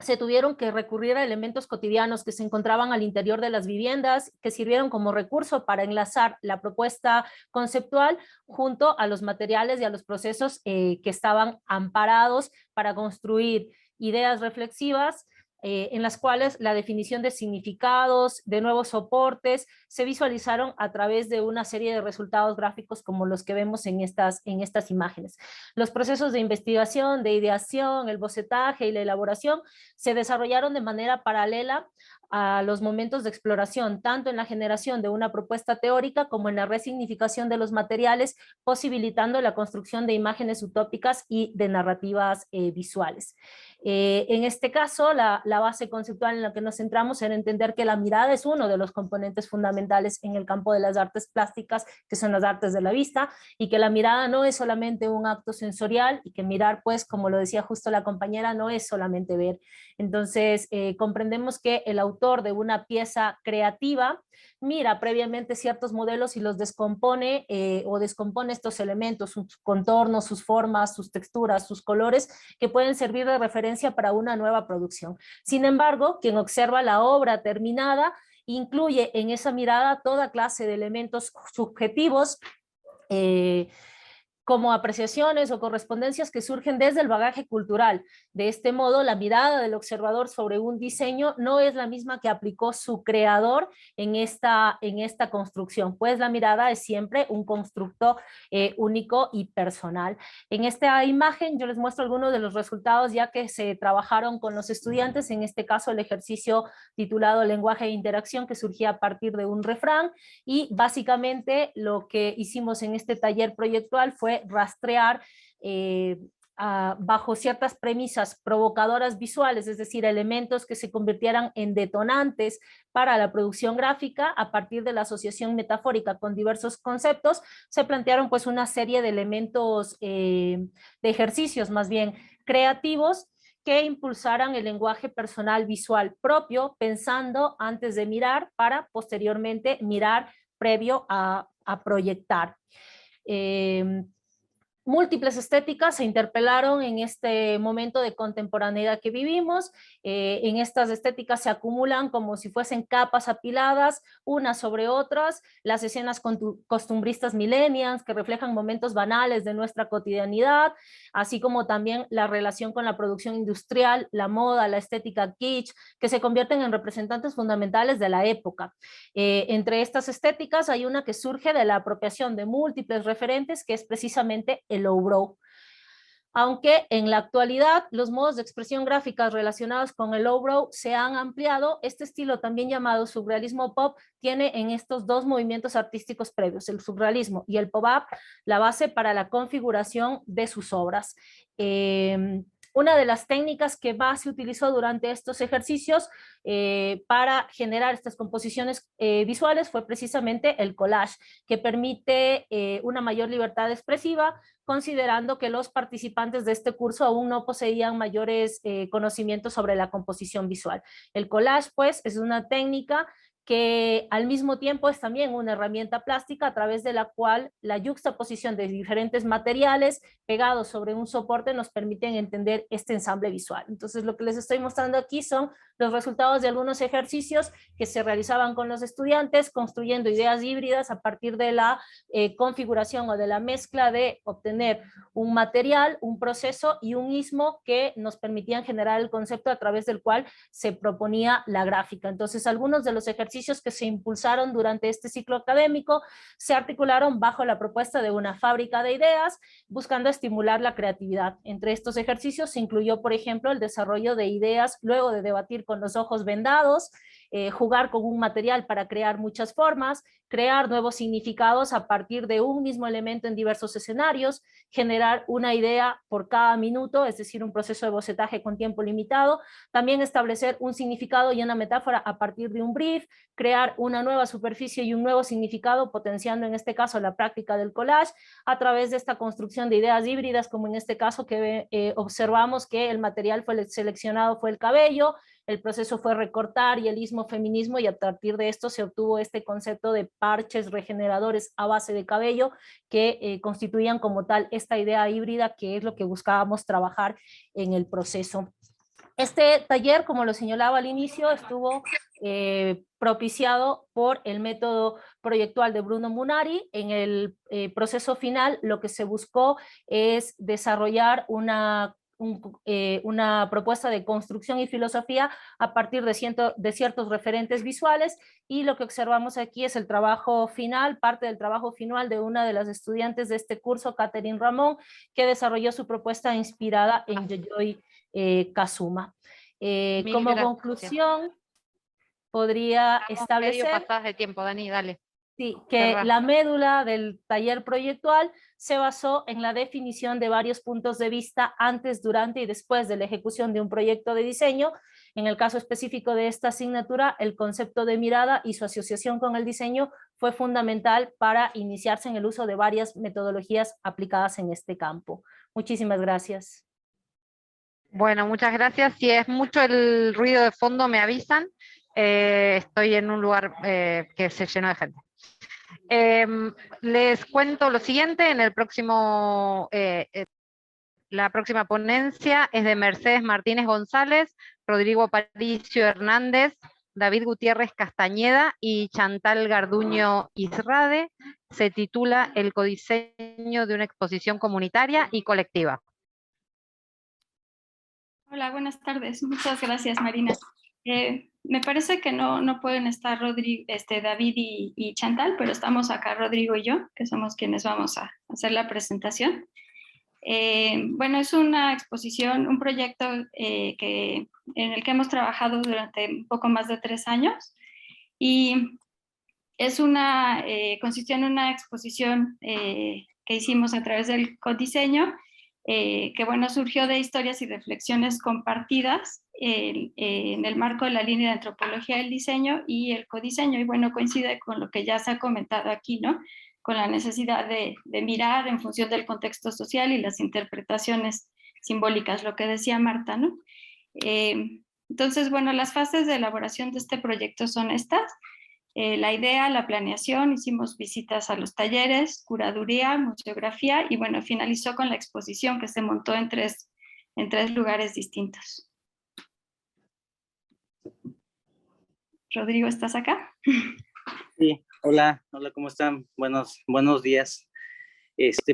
se tuvieron que recurrir a elementos cotidianos que se encontraban al interior de las viviendas, que sirvieron como recurso para enlazar la propuesta conceptual junto a los materiales y a los procesos que estaban amparados para construir ideas reflexivas, en las cuales la definición de significados, de nuevos soportes, se visualizaron a través de una serie de resultados gráficos como los que vemos en estas imágenes. Los procesos de investigación, de ideación, el bocetaje y la elaboración se desarrollaron de manera paralela a los momentos de exploración, tanto en la generación de una propuesta teórica como en la resignificación de los materiales, posibilitando la construcción de imágenes utópicas y de narrativas visuales. En este caso, la base conceptual en la que nos centramos era entender que la mirada es uno de los componentes fundamentales en el campo de las artes plásticas, que son las artes de la vista, y que la mirada no es solamente un acto sensorial, y que mirar, pues, como lo decía justo la compañera, no es solamente ver. Entonces, comprendemos que el autor de una pieza creativa mira previamente ciertos modelos y los descompone o descompone estos elementos, sus contornos, sus formas, sus texturas, sus colores, que pueden servir de referencia para una nueva producción. Sin embargo, quien observa la obra terminada incluye en esa mirada toda clase de elementos subjetivos, como apreciaciones o correspondencias que surgen desde el bagaje cultural. De este modo, la mirada del observador sobre un diseño no es la misma que aplicó su creador en esta construcción, pues la mirada es siempre un constructo único y personal. En esta imagen yo les muestro algunos de los resultados ya que se trabajaron con los estudiantes, en este caso el ejercicio titulado Lenguaje e Interacción, que surgía a partir de un refrán, y básicamente lo que hicimos en este taller proyectual fue rastrear bajo ciertas premisas provocadoras visuales, es decir, elementos que se convirtieran en detonantes para la producción gráfica a partir de la asociación metafórica con diversos conceptos. Se plantearon pues una serie de elementos, de ejercicios más bien creativos, que impulsaran el lenguaje personal visual propio, pensando antes de mirar para posteriormente mirar previo a proyectar. Múltiples estéticas se interpelaron en este momento de contemporaneidad que vivimos. En estas estéticas se acumulan como si fuesen capas apiladas, unas sobre otras, las escenas costumbristas millennials que reflejan momentos banales de nuestra cotidianidad, así como también la relación con la producción industrial, la moda, la estética kitsch, que se convierten en representantes fundamentales de la época. Entre estas estéticas hay una que surge de la apropiación de múltiples referentes, que es precisamente el lowbrow. Aunque en la actualidad los modos de expresión gráfica relacionados con el lowbrow se han ampliado, este estilo también llamado surrealismo pop tiene en estos dos movimientos artísticos previos, el surrealismo y el pop-up, la base para la configuración de sus obras. Una de las técnicas que más se utilizó durante estos ejercicios para generar estas composiciones visuales fue precisamente el collage, que permite una mayor libertad expresiva, considerando que los participantes de este curso aún no poseían mayores conocimientos sobre la composición visual. El collage, pues, es una técnica que al mismo tiempo es también una herramienta plástica a través de la cual la yuxtaposición de diferentes materiales pegados sobre un soporte nos permiten entender este ensamble visual. Entonces lo que les estoy mostrando aquí son los resultados de algunos ejercicios que se realizaban con los estudiantes construyendo ideas híbridas a partir de la configuración o de la mezcla de obtener un material, un proceso y un istmo que nos permitían generar el concepto a través del cual se proponía la gráfica. Entonces algunos de los ejercicios que se impulsaron durante este ciclo académico se articularon bajo la propuesta de una fábrica de ideas, buscando estimular la creatividad. Entre estos ejercicios se incluyó, por ejemplo, el desarrollo de ideas luego de debatir con los ojos vendados, jugar con un material para crear muchas formas, crear nuevos significados a partir de un mismo elemento en diversos escenarios, generar una idea por cada minuto, es decir, un proceso de bocetaje con tiempo limitado, también establecer un significado y una metáfora a partir de un brief, crear una nueva superficie y un nuevo significado, potenciando en este caso la práctica del collage, a través de esta construcción de ideas híbridas, como en este caso que observamos que el material seleccionado fue el cabello, el proceso fue recortar y el istmo feminismo, y a partir de esto se obtuvo este concepto de parches regeneradores a base de cabello que constituían como tal esta idea híbrida, que es lo que buscábamos trabajar en el proceso. Este taller, como lo señalaba al inicio, estuvo propiciado por el método proyectual de Bruno Munari. En el proceso final lo que se buscó es desarrollar una propuesta de construcción y filosofía a partir de ciertos referentes visuales, y lo que observamos aquí es el trabajo final, parte del trabajo final de una de las estudiantes de este curso, Catherine Ramón, que desarrolló su propuesta inspirada en Yayoi Kazuma. Como gracias. Conclusión, podría establecer... Medio pasadas de tiempo, Dani, dale. Sí, que la médula del taller proyectual se basó en la definición de varios puntos de vista antes, durante y después de la ejecución de un proyecto de diseño. En el caso específico de esta asignatura, el concepto de mirada y su asociación con el diseño fue fundamental para iniciarse en el uso de varias metodologías aplicadas en este campo. Muchísimas gracias. Bueno, muchas gracias. Si es mucho el ruido de fondo, me avisan. Estoy en un lugar que se llenó de gente. Les cuento lo siguiente: en el próximo, la próxima ponencia es de Mercedes Martínez González, Rodrigo Aparicio Hernández, David Gutiérrez Castañeda y Chantal Garduño Israde. Se titula El codiseño de una exposición comunitaria y colectiva. Hola, buenas tardes. Muchas gracias, Marina. Me parece que no pueden estar David y Chantal, pero estamos acá Rodrigo y yo, que somos quienes vamos a hacer la presentación. Bueno, es una exposición, un proyecto en el que hemos trabajado durante un poco más de 3 años, y es consistió en una exposición que hicimos a través del codiseño, que bueno, surgió de historias y reflexiones compartidas en el marco de la línea de antropología del diseño y el codiseño, y bueno, coincide con lo que ya se ha comentado aquí, ¿no? Con la necesidad de mirar en función del contexto social y las interpretaciones simbólicas, lo que decía Marta, ¿no? Entonces, bueno, las fases de elaboración de este proyecto son estas: la idea, la planeación, hicimos visitas a los talleres, curaduría, museografía, y bueno, finalizó con la exposición que se montó en tres lugares distintos. Rodrigo, ¿estás acá? Sí, hola, ¿cómo están? Buenos días.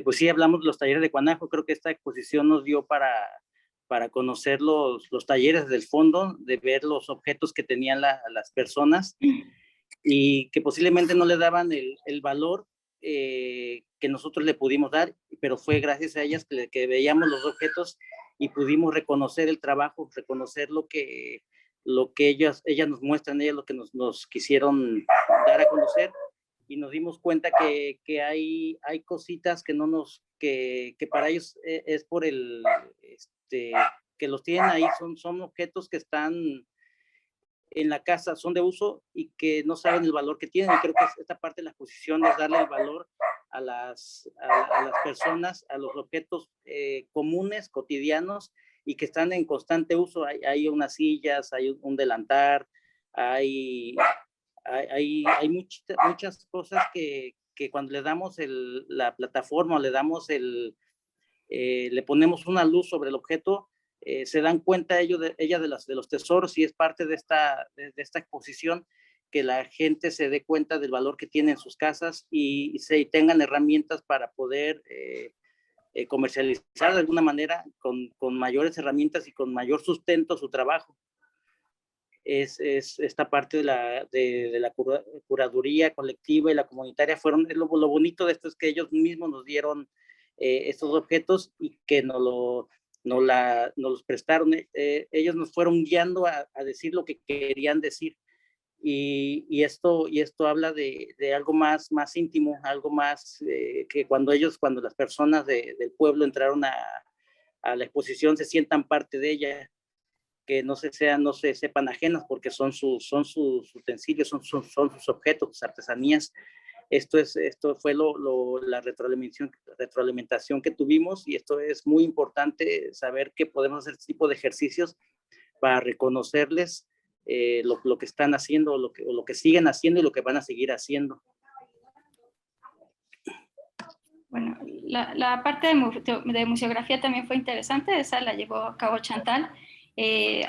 Pues sí, hablamos de los talleres de Cuanajo. Creo que esta exposición nos dio para conocer los talleres del fondo, de ver los objetos que tenían las personas y que posiblemente no le daban el valor que nosotros le pudimos dar, pero fue gracias a ellas que veíamos los objetos y pudimos reconocer el trabajo, reconocer lo que ellas nos muestran, ellas lo que nos quisieron dar a conocer, y nos dimos cuenta que hay cositas que para ellos es por que los tienen ahí, son objetos que están en la casa, son de uso y que no saben el valor que tienen. Y creo que esta parte de la exposición es darle el valor a las personas, a los objetos comunes, cotidianos, y que están en constante uso. Hay unas sillas, hay un delantar, hay hay muchas cosas que cuando le damos la plataforma, le damos le ponemos una luz sobre el objeto, se dan cuenta ella de los tesoros, y es parte de esta exposición, que la gente se dé cuenta del valor que tiene en sus casas y tengan herramientas para poder comercializar de alguna manera con mayores herramientas y con mayor sustento su trabajo. Es esta parte de la curaduría colectiva y la comunitaria. Lo bonito de esto es que ellos mismos nos dieron estos objetos y que nos los prestaron. Ellos nos fueron guiando a decir lo que querían decir, y esto habla de algo más íntimo, algo más que cuando las personas del pueblo entraron a la exposición se sientan parte de ella, que no se sepan ajenas, porque son sus utensilios, son sus objetos, sus artesanías. Esto fue la retroalimentación que tuvimos, y esto es muy importante, saber que podemos hacer este tipo de ejercicios para reconocerles lo que están haciendo, lo que siguen haciendo y lo que van a seguir haciendo. Bueno, la parte de museografía también fue interesante, esa la llevó a cabo Chantal.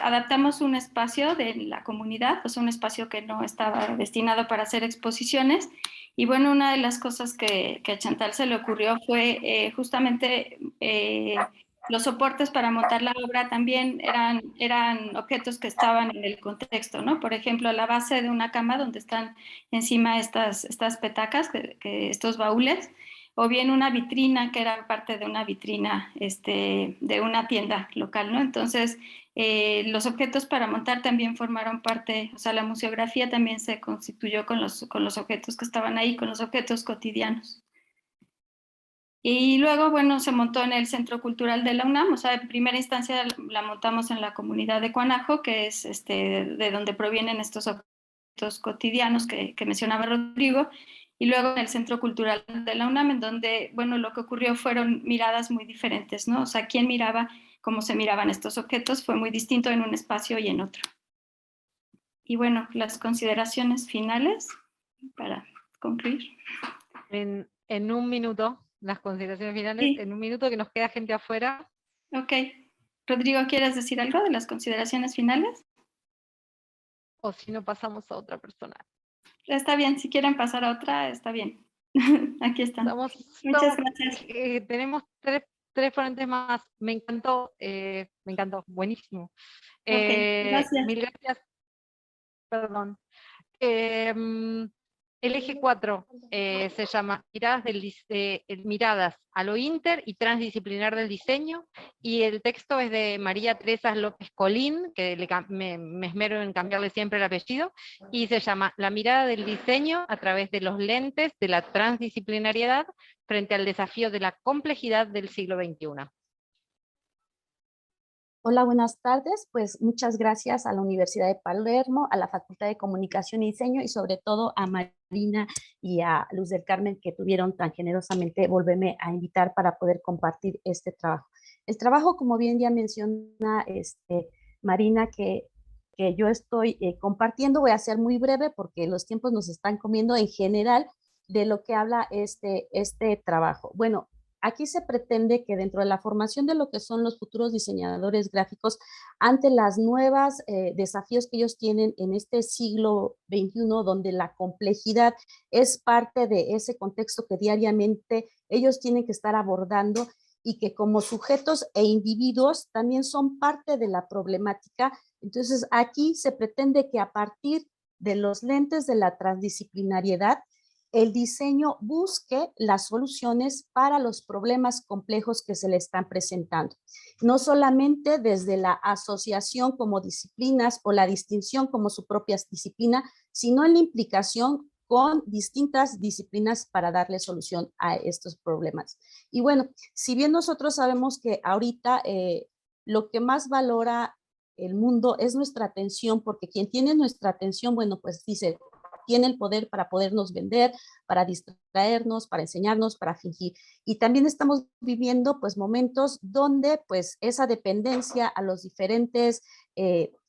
Adaptamos un espacio de la comunidad, pues un espacio que no estaba destinado para hacer exposiciones, y bueno, una de las cosas que a Chantal se le ocurrió fue justamente los soportes para montar la obra también eran objetos que estaban en el contexto, ¿no? Por ejemplo, la base de una cama donde están encima estas petacas, estos baúles, o bien una vitrina que era parte de una vitrina de una tienda local, ¿no? Entonces, los objetos para montar también formaron parte, o sea, la museografía también se constituyó con los objetos que estaban ahí, con los objetos cotidianos. Y luego, bueno, se montó en el Centro Cultural de la UNAM, o sea, en primera instancia la montamos en la comunidad de Cuanajo, que es de donde provienen estos objetos cotidianos que mencionaba Rodrigo, y luego en el Centro Cultural de la UNAM, en donde, bueno, lo que ocurrió fueron miradas muy diferentes, ¿no? O sea, quién miraba, cómo se miraban estos objetos, fue muy distinto en un espacio y en otro. Y bueno, las consideraciones finales para concluir. En un minuto, las consideraciones finales, sí. En un minuto, que nos queda gente afuera. Ok. Rodrigo, ¿quieres decir algo de las consideraciones finales? O si no, pasamos a otra persona. Está bien, si quieren pasar a otra, está bien. Aquí están. Muchas gracias. Tenemos tres ponentes más. Me encantó, buenísimo. Gracias. Mil gracias. Perdón. El eje 4 se llama Miradas a lo inter y transdisciplinar del diseño, y el texto es de María Teresa López Colín, que me esmero en cambiarle siempre el apellido, y se llama La mirada del diseño a través de los lentes de la transdisciplinariedad frente al desafío de la complejidad del siglo XXI. Hola, buenas tardes. Pues muchas gracias a la Universidad de Palermo, a la Facultad de Comunicación y Diseño, y sobre todo a Marina y a Luz del Carmen, que tuvieron tan generosamente volverme a invitar para poder compartir este trabajo. El trabajo, como bien ya menciona Marina, que yo estoy compartiendo, voy a ser muy breve porque los tiempos nos están comiendo en general de lo que habla este trabajo. Bueno, aquí se pretende que dentro de la formación de lo que son los futuros diseñadores gráficos, ante las nuevas desafíos que ellos tienen en este siglo XXI, donde la complejidad es parte de ese contexto que diariamente ellos tienen que estar abordando, y que como sujetos e individuos también son parte de la problemática. Entonces aquí se pretende que a partir de los lentes de la transdisciplinariedad, el diseño busque las soluciones para los problemas complejos que se le están presentando. No solamente desde la asociación como disciplinas o la distinción como su propia disciplina, sino en la implicación con distintas disciplinas para darle solución a estos problemas. Y bueno, si bien nosotros sabemos que ahorita lo que más valora el mundo es nuestra atención, porque quien tiene nuestra atención, bueno, pues dice, tiene el poder para podernos vender, para distraernos, para enseñarnos, para fingir. Y también estamos viviendo pues momentos donde pues esa dependencia a los diferentes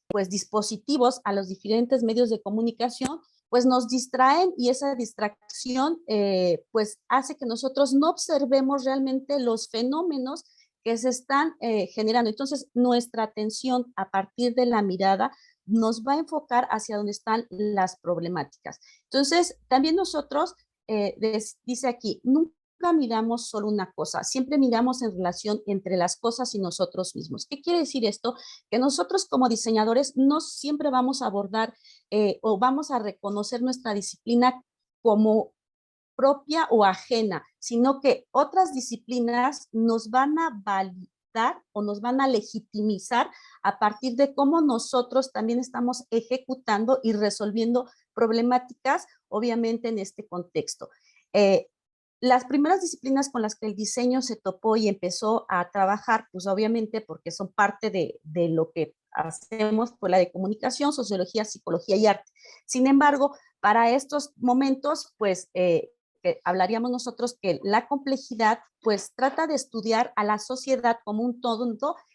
pues dispositivos, a los diferentes medios de comunicación, pues nos distraen y esa distracción pues hace que nosotros no observemos realmente los fenómenos que se están generando. Entonces, nuestra atención a partir de la mirada nos va a enfocar hacia donde están las problemáticas. Entonces, también nosotros, dice aquí, nunca miramos solo una cosa, siempre miramos en relación entre las cosas y nosotros mismos. ¿Qué quiere decir esto? Que nosotros como diseñadores no siempre vamos a abordar o vamos a reconocer nuestra disciplina como propia o ajena, sino que otras disciplinas nos van a validar o nos van a legitimizar a partir de cómo nosotros también estamos ejecutando y resolviendo problemáticas, obviamente en este contexto. Las primeras disciplinas con las que el diseño se topó y empezó a trabajar, pues obviamente porque son parte de lo que hacemos, pues la de comunicación, sociología, psicología y arte. Sin embargo, para estos momentos, pues hablaríamos nosotros que la complejidad pues trata de estudiar a la sociedad como un todo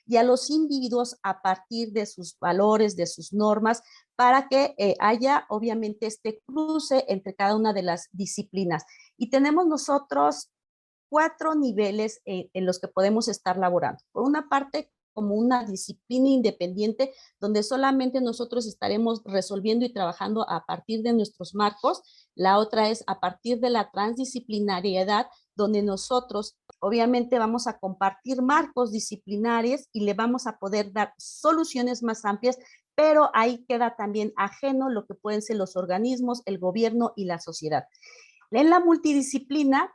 y a los individuos a partir de sus valores, de sus normas, para que haya obviamente este cruce entre cada una de las disciplinas. Y tenemos nosotros 4 niveles en los que podemos estar laborando. Por una parte, como una disciplina independiente, donde solamente nosotros estaremos resolviendo y trabajando a partir de nuestros marcos. La otra es a partir de la transdisciplinariedad, donde nosotros obviamente vamos a compartir marcos disciplinares y le vamos a poder dar soluciones más amplias, pero ahí queda también ajeno lo que pueden ser los organismos, el gobierno y la sociedad. En la multidisciplina,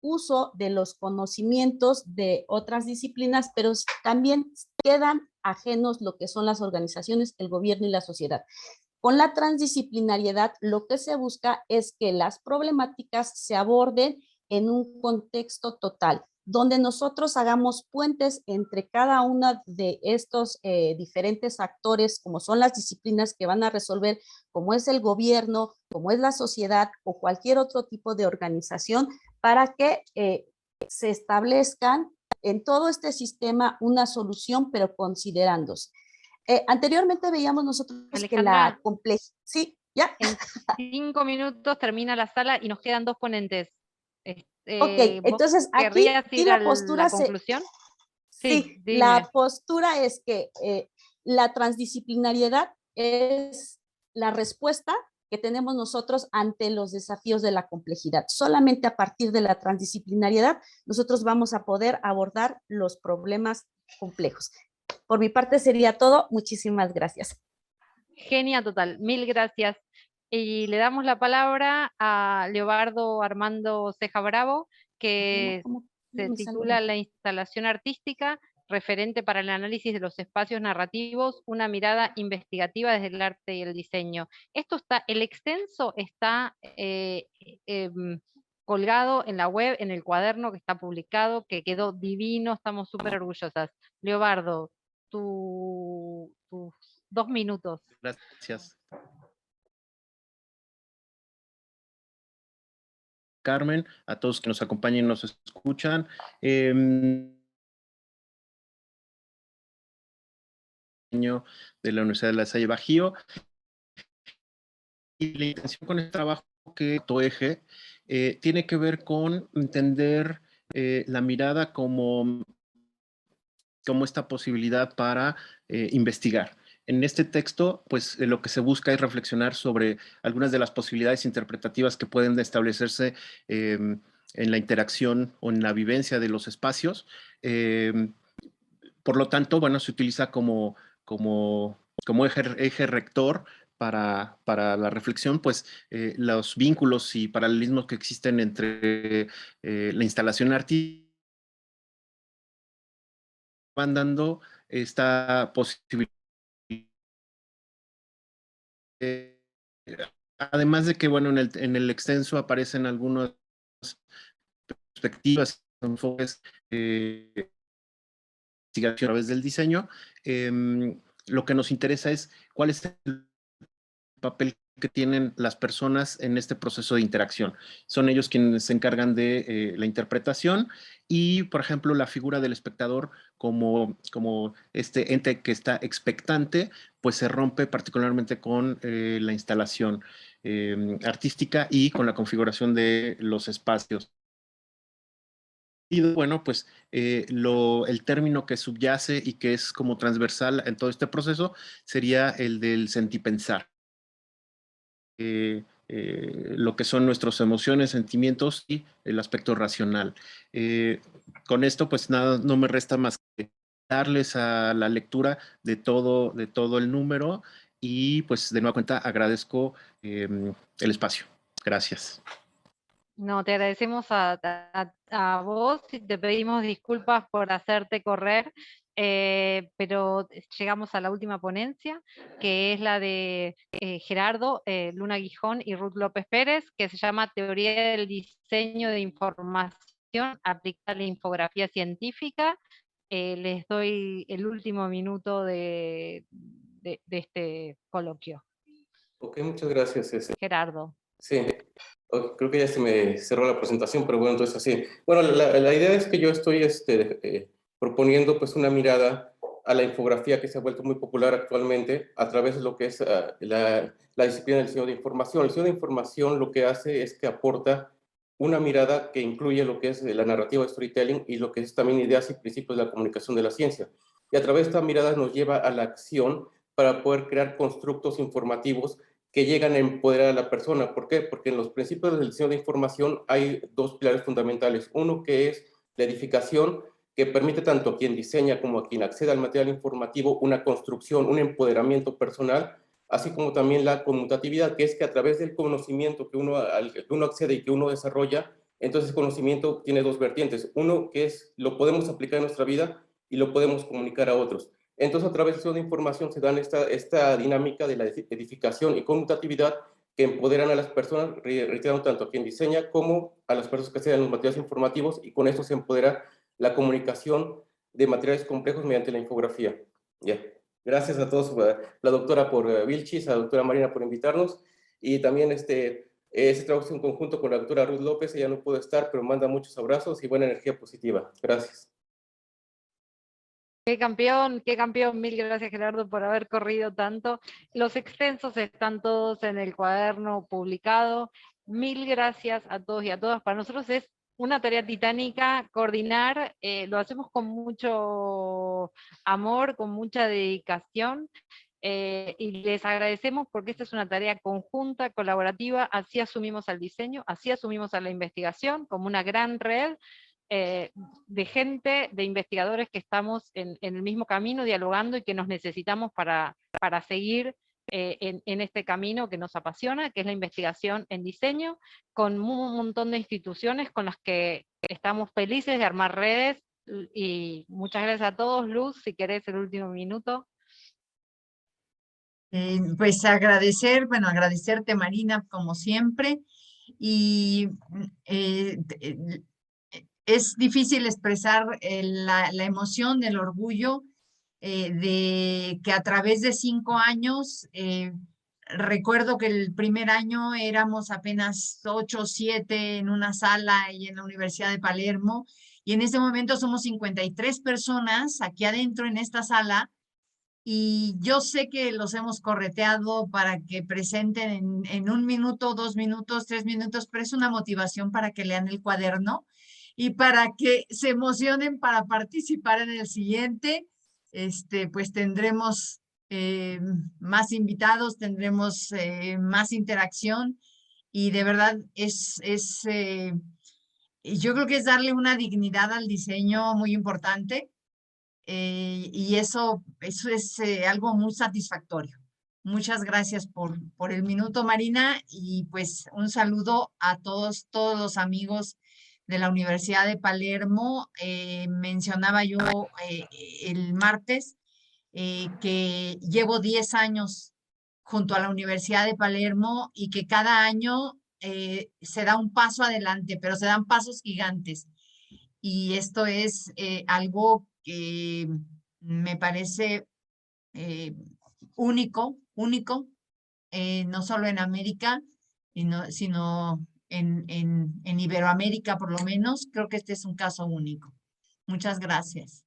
uso de los conocimientos de otras disciplinas, pero también quedan ajenos lo que son las organizaciones, el gobierno y la sociedad. Con la transdisciplinariedad, lo que se busca es que las problemáticas se aborden en un contexto total, donde nosotros hagamos puentes entre cada una de estos diferentes actores, como son las disciplinas que van a resolver, como es el gobierno, como es la sociedad o cualquier otro tipo de organización, para que se establezcan en todo este sistema una solución, pero considerándose. Anteriormente veíamos nosotros Alejandra, que la complejidad... Sí, ya. En 5 minutos termina la sala y nos quedan 2 ponentes. Ok, entonces aquí ir la a postura la conclusión? Sí, dime. la postura es que la transdisciplinariedad es la respuesta que tenemos nosotros ante los desafíos de la complejidad. Solamente a partir de la transdisciplinariedad nosotros vamos a poder abordar los problemas complejos. Por mi parte sería todo. Muchísimas gracias. Genial, total. Mil gracias. Y le damos la palabra a Leobardo Armando Ceja Bravo, que se titula La instalación artística, referente para el análisis de los espacios narrativos, una mirada investigativa desde el arte y el diseño. El extenso está colgado en la web, en el cuaderno que está publicado, que quedó divino, estamos súper orgullosas. Leobardo, tus 2 minutos. Gracias. Carmen, a todos que nos acompañan y nos escuchan. De la Universidad de La Salle Bajío. Y la intención con el trabajo que eje tiene que ver con entender la mirada como esta posibilidad para investigar. En este texto, pues lo que se busca es reflexionar sobre algunas de las posibilidades interpretativas que pueden establecerse en la interacción o en la vivencia de los espacios. Por lo tanto, bueno, se utiliza como eje rector para la reflexión, pues los vínculos y paralelismos que existen entre la instalación artística van dando esta posibilidad. Además de que, bueno, en el extenso aparecen algunas perspectivas, enfoques a través del diseño. Lo que nos interesa es cuál es el papel que tienen las personas en este proceso de interacción. Son ellos quienes se encargan de la interpretación y, por ejemplo, la figura del espectador como este ente que está expectante, pues se rompe particularmente con la instalación artística y con la configuración de los espacios. Y bueno, pues el término que subyace y que es como transversal en todo este proceso sería el del sentipensar. Lo que son nuestras emociones, sentimientos y el aspecto racional. Con esto, pues nada, no me resta más que darles a la lectura de todo el número y pues de nueva cuenta agradezco el espacio. Gracias. No, te agradecemos a vos y te pedimos disculpas por hacerte correr, pero llegamos a la última ponencia, que es la de Gerardo, Luna Gijón y Ruth López Pérez, que se llama Teoría del Diseño de Información aplicada a la infografía científica. Les doy el último minuto de este coloquio. Ok, muchas gracias. Gerardo. Sí, creo que ya se me cerró la presentación, pero bueno, entonces así. Bueno, la idea es que yo estoy proponiendo pues una mirada a la infografía que se ha vuelto muy popular actualmente a través de lo que es la disciplina del diseño de información. El diseño de información lo que hace es que aporta una mirada que incluye lo que es la narrativa de storytelling y lo que es también ideas y principios de la comunicación de la ciencia. Y a través de esta mirada nos lleva a la acción para poder crear constructos informativos que llegan a empoderar a la persona. ¿Por qué? Porque en los principios del diseño de información hay dos pilares fundamentales. Uno que es la edificación, que permite tanto a quien diseña como a quien accede al material informativo una construcción, un empoderamiento personal, así como también la conmutatividad, que es que a través del conocimiento al que uno accede y que uno desarrolla, entonces el conocimiento tiene dos vertientes. Uno que es lo podemos aplicar en nuestra vida y lo podemos comunicar a otros. Entonces, a través de información se dan esta dinámica de la edificación y conmutatividad que empoderan a las personas, reiterando tanto a quien diseña como a las personas que acceden a los materiales informativos, y con esto se empodera la comunicación de materiales complejos mediante la infografía. Ya. Gracias a todos, la doctora por Vilchis, a la doctora Marina por invitarnos, y también este trabajo es en conjunto con la doctora Ruth López. Ella no pudo estar, pero manda muchos abrazos y buena energía positiva. Gracias. Qué campeón, mil gracias Gerardo por haber corrido tanto. Los extensos están todos en el cuaderno publicado. Mil gracias a todos y a todas. Para nosotros es una tarea titánica coordinar, lo hacemos con mucho amor, con mucha dedicación, y les agradecemos porque esta es una tarea conjunta, colaborativa, así asumimos al diseño, así asumimos a la investigación, como una gran red, de gente, de investigadores que estamos en el mismo camino, dialogando y que nos necesitamos para seguir en este camino que nos apasiona, que es la investigación en diseño, con un montón de instituciones con las que estamos felices de armar redes, y muchas gracias a todos. Luz, si querés el último minuto. Pues agradecerte Marina, como siempre, y es difícil expresar la emoción, el orgullo de que a través de 5 años, recuerdo que el primer año éramos apenas 8 o 7 en una sala y en la Universidad de Palermo, y en este momento somos 53 personas aquí adentro en esta sala, y yo sé que los hemos correteado para que presenten en 1 minuto, 2 minutos, 3 minutos, pero es una motivación para que lean el cuaderno y para que se emocionen para participar en el siguiente. Pues tendremos más invitados, tendremos más interacción, y de verdad yo creo que es darle una dignidad al diseño muy importante, y eso es algo muy satisfactorio. Muchas gracias por el minuto, Marina, y pues un saludo a todos los amigos de la Universidad de Palermo. Mencionaba yo el martes que llevo 10 años junto a la Universidad de Palermo, y que cada año se da un paso adelante, pero se dan pasos gigantes. Y esto es algo que me parece único no solo en América, sino en Iberoamérica por lo menos. Creo que este es un caso único. Muchas gracias.